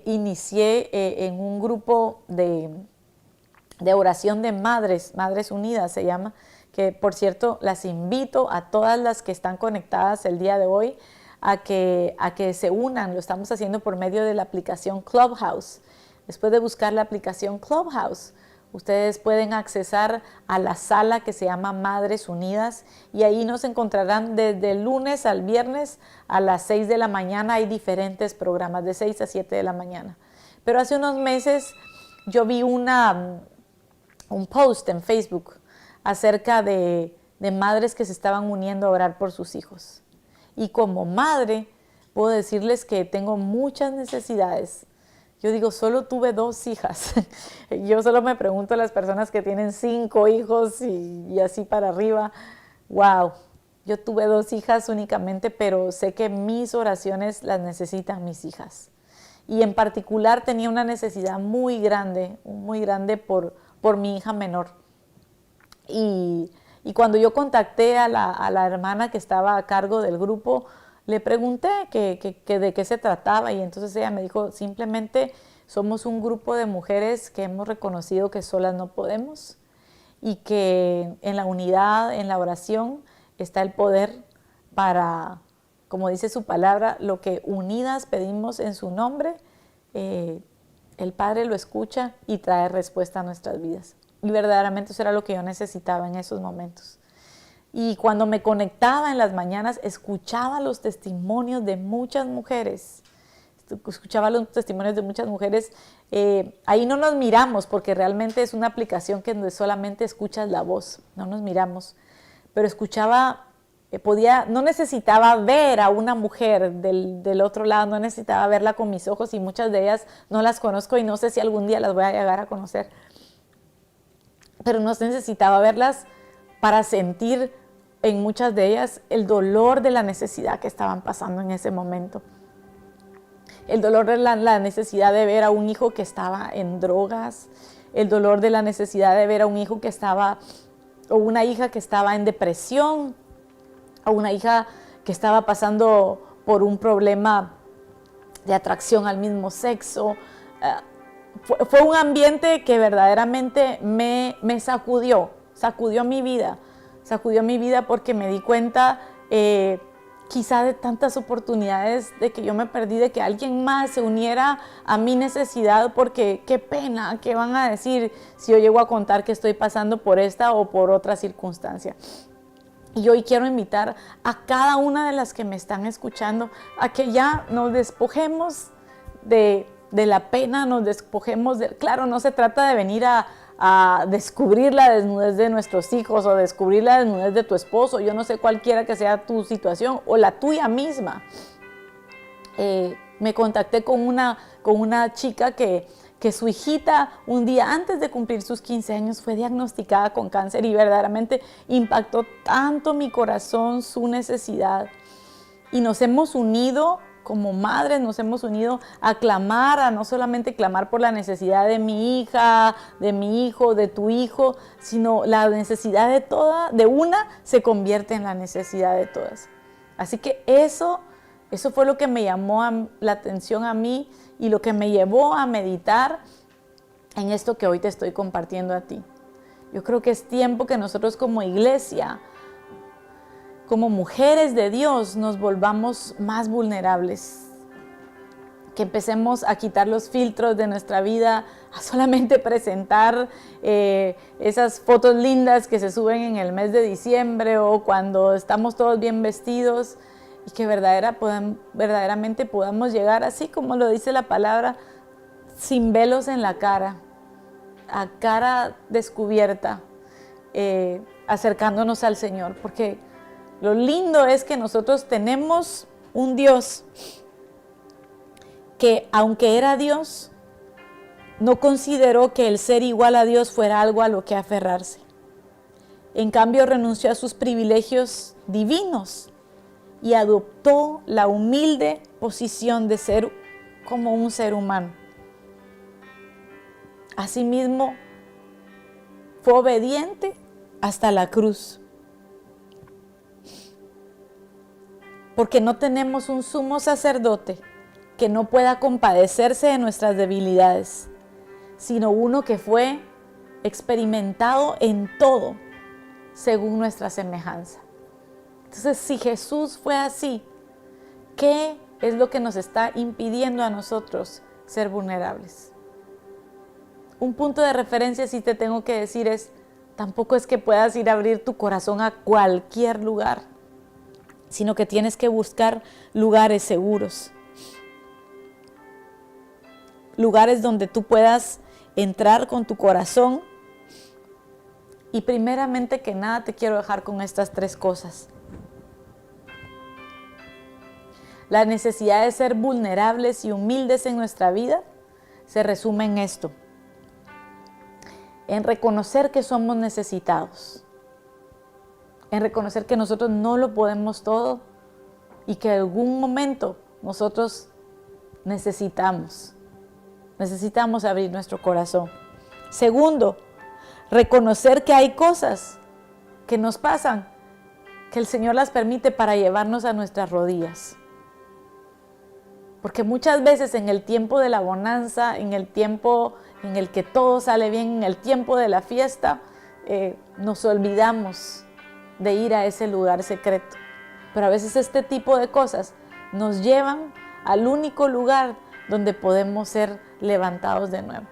inicié en un grupo de oración de Madres Unidas se llama, que por cierto las invito a todas las que están conectadas el día de hoy a que se unan. Lo estamos haciendo por medio de la aplicación Clubhouse. Después de buscar la aplicación Clubhouse, ustedes pueden accesar a la sala que se llama Madres Unidas y ahí nos encontrarán desde el lunes al viernes a las 6 de la mañana. Hay diferentes programas de 6 a 7 de la mañana. Pero hace unos meses yo vi un post en Facebook acerca de madres que se estaban uniendo a orar por sus hijos. Y como madre puedo decirles que tengo muchas necesidades. Yo digo, solo tuve 2 hijas. Yo solo me pregunto a las personas que tienen 5 hijos y así para arriba. Wow, yo tuve 2 hijas únicamente, pero sé que mis oraciones las necesitan mis hijas. Y en particular tenía una necesidad muy grande por mi hija menor. Y cuando yo contacté a la hermana que estaba a cargo del grupo, le pregunté que de qué se trataba y entonces ella me dijo, simplemente somos un grupo de mujeres que hemos reconocido que solas no podemos y que en la unidad, en la oración, está el poder para, como dice su palabra, lo que unidas pedimos en su nombre, el Padre lo escucha y trae respuesta a nuestras vidas. Y verdaderamente eso era lo que yo necesitaba en esos momentos. Y cuando me conectaba en las mañanas, escuchaba los testimonios de muchas mujeres. Ahí no nos miramos porque realmente es una aplicación que donde solamente escuchas la voz, no nos miramos. Pero escuchaba, no necesitaba ver a una mujer del otro lado, no necesitaba verla con mis ojos y muchas de ellas no las conozco y no sé si algún día las voy a llegar a conocer. Pero no necesitaba verlas para sentir en muchas de ellas el dolor de la necesidad que estaban pasando en ese momento. El dolor de la necesidad de ver a un hijo que estaba en drogas, el dolor de la necesidad de ver a un hijo que estaba, o una hija que estaba en depresión, o una hija que estaba pasando por un problema de atracción al mismo sexo. Fue un ambiente que verdaderamente me sacudió mi vida. Sacudió mi vida porque me di cuenta quizá de tantas oportunidades de que yo me perdí, de que alguien más se uniera a mi necesidad, porque qué pena, qué van a decir si yo llego a contar que estoy pasando por esta o por otra circunstancia. Y hoy quiero invitar a cada una de las que me están escuchando a que ya nos despojemos de la pena, nos despojemos de... Claro, no se trata de venir a descubrir la desnudez de nuestros hijos o descubrir la desnudez de tu esposo, yo no sé, cualquiera que sea tu situación o la tuya misma. Me contacté con una chica que su hijita un día antes de cumplir sus 15 años fue diagnosticada con cáncer y verdaderamente impactó tanto mi corazón su necesidad. Y nos hemos unido como madres, nos hemos unido a clamar, a no solamente clamar por la necesidad de mi hija, de mi hijo, de tu hijo, sino la necesidad de una se convierte en la necesidad de todas. Así que eso fue lo que me llamó la atención a mí y lo que me llevó a meditar en esto que hoy te estoy compartiendo a ti. Yo creo que es tiempo que nosotros como iglesia, como mujeres de Dios, nos volvamos más vulnerables, que empecemos a quitar los filtros de nuestra vida, a solamente presentar esas fotos lindas que se suben en el mes de diciembre o cuando estamos todos bien vestidos, y que verdaderamente podamos llegar, así como lo dice la palabra, sin velos en la cara, a cara descubierta, acercándonos al Señor, porque lo lindo es que nosotros tenemos un Dios que, aunque era Dios, no consideró que el ser igual a Dios fuera algo a lo que aferrarse. En cambio, renunció a sus privilegios divinos y adoptó la humilde posición de ser como un ser humano. Asimismo, fue obediente hasta la cruz. Porque no tenemos un sumo sacerdote que no pueda compadecerse de nuestras debilidades, sino uno que fue experimentado en todo según nuestra semejanza. Entonces, si Jesús fue así, ¿qué es lo que nos está impidiendo a nosotros ser vulnerables? Un punto de referencia, si te tengo que decir, tampoco es que puedas ir a abrir tu corazón a cualquier lugar, sino que tienes que buscar lugares seguros. Lugares donde tú puedas entrar con tu corazón. Y primeramente que nada te quiero dejar con estas 3 cosas. La necesidad de ser vulnerables y humildes en nuestra vida se resume en esto: en reconocer que somos necesitados, en reconocer que nosotros no lo podemos todo y que en algún momento nosotros necesitamos abrir nuestro corazón. Segundo, reconocer que hay cosas que nos pasan, que el Señor las permite para llevarnos a nuestras rodillas. Porque muchas veces en el tiempo de la bonanza, en el tiempo en el que todo sale bien, en el tiempo de la fiesta, nos olvidamos de ir a ese lugar secreto. Pero a veces este tipo de cosas nos llevan al único lugar donde podemos ser levantados de nuevo.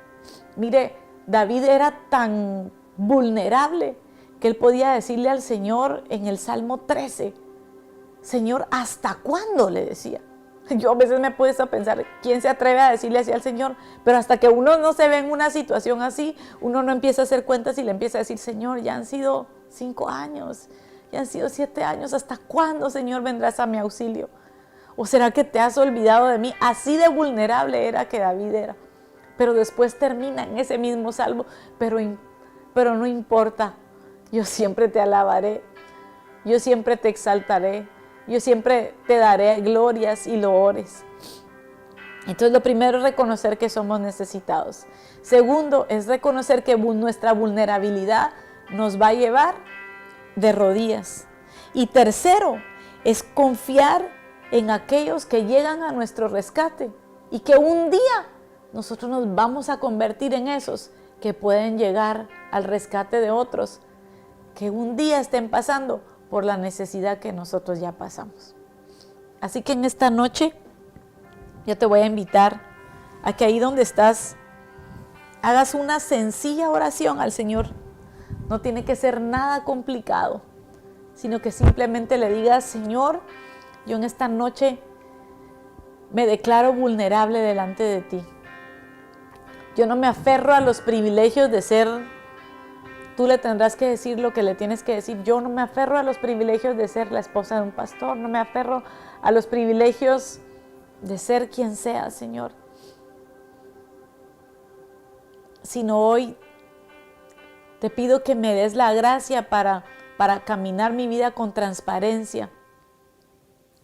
Mire, David era tan vulnerable que él podía decirle al Señor en el Salmo 13, Señor, ¿hasta cuándo? Le decía. Yo a veces me he puesto a pensar, ¿quién se atreve a decirle así al Señor? Pero hasta que uno no se ve en una situación así, uno no empieza a hacer cuentas y le empieza a decir, Señor, ya han sido 5 años, ya han sido 7 años, ¿hasta cuándo, Señor, vendrás a mi auxilio? ¿O será que te has olvidado de mí? Así de vulnerable era que David era. Pero después termina en ese mismo salmo, pero no importa, yo siempre te alabaré, yo siempre te exaltaré, yo siempre te daré glorias y loores. Entonces, lo primero es reconocer que somos necesitados. Segundo, es reconocer que nuestra vulnerabilidad nos va a llevar de rodillas. Y tercero, es confiar en aquellos que llegan a nuestro rescate y que un día nosotros nos vamos a convertir en esos que pueden llegar al rescate de otros, que un día estén pasando por la necesidad que nosotros ya pasamos. Así que en esta noche yo te voy a invitar a que ahí donde estás hagas una sencilla oración al Señor. No tiene que ser nada complicado, sino que simplemente le digas: Señor, yo en esta noche me declaro vulnerable delante de ti. Yo no me aferro a los privilegios de ser, tú le tendrás que decir lo que le tienes que decir. Yo no me aferro a los privilegios de ser la esposa de un pastor, no me aferro a los privilegios de ser quien sea, Señor. Sino hoy te pido que me des la gracia para caminar mi vida con transparencia,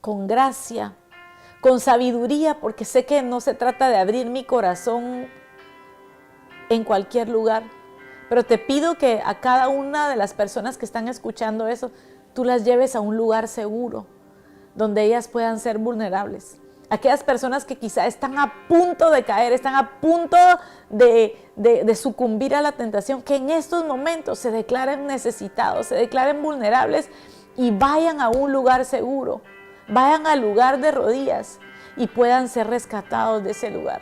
con gracia, con sabiduría, porque sé que no se trata de abrir mi corazón en cualquier lugar, pero te pido que a cada una de las personas que están escuchando eso, tú las lleves a un lugar seguro, donde ellas puedan ser vulnerables. Aquellas personas que quizá están a punto de caer, están a punto de sucumbir a la tentación, que en estos momentos se declaren necesitados, se declaren vulnerables y vayan a un lugar seguro, vayan al lugar de rodillas y puedan ser rescatados de ese lugar.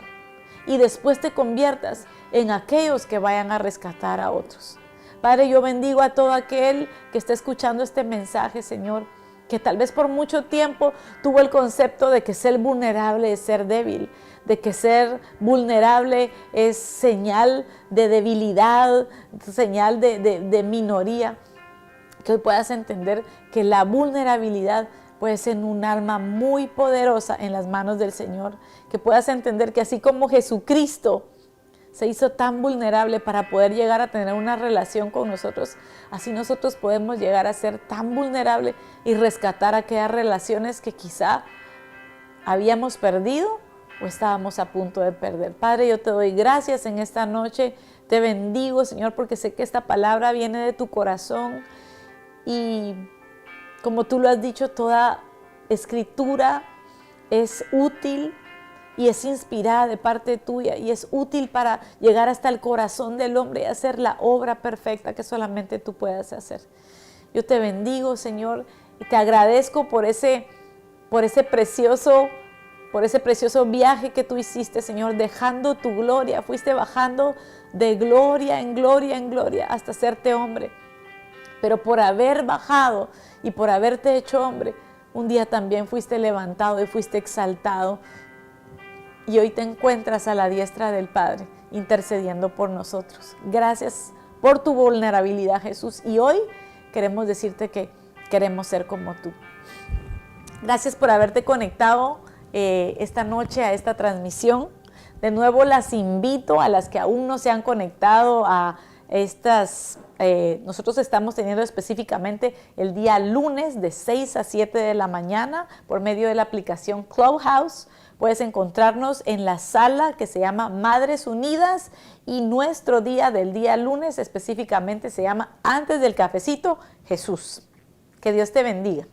Y después te conviertas en aquellos que vayan a rescatar a otros. Padre, yo bendigo a todo aquel que está escuchando este mensaje, Señor, que tal vez por mucho tiempo tuvo el concepto de que ser vulnerable es ser débil, de que ser vulnerable es señal de debilidad, señal de minoría. Que hoy puedas entender que la vulnerabilidad puede ser un arma muy poderosa en las manos del Señor. Que puedas entender que así como Jesucristo se hizo tan vulnerable para poder llegar a tener una relación con nosotros, así nosotros podemos llegar a ser tan vulnerables y rescatar aquellas relaciones que quizá habíamos perdido o estábamos a punto de perder. Padre, yo te doy gracias en esta noche, te bendigo, Señor, porque sé que esta palabra viene de tu corazón y como tú lo has dicho, toda escritura es útil y es inspirada de parte tuya y es útil para llegar hasta el corazón del hombre y hacer la obra perfecta que solamente tú puedas hacer. Yo te bendigo, Señor, y te agradezco por ese precioso viaje que tú hiciste, Señor, dejando tu gloria. Fuiste bajando de gloria en gloria en gloria hasta hacerte hombre. Pero por haber bajado y por haberte hecho hombre, un día también fuiste levantado y fuiste exaltado. Y hoy te encuentras a la diestra del Padre, intercediendo por nosotros. Gracias por tu vulnerabilidad, Jesús. Y hoy queremos decirte que queremos ser como tú. Gracias por haberte conectado esta noche a esta transmisión. De nuevo las invito a las que aún no se han conectado a estas. Nosotros estamos teniendo específicamente el día lunes de 6 a 7 de la mañana por medio de la aplicación Clubhouse. Puedes encontrarnos en la sala que se llama Madres Unidas y nuestro día del día lunes específicamente se llama Antes del Cafecito Jesús. Que Dios te bendiga.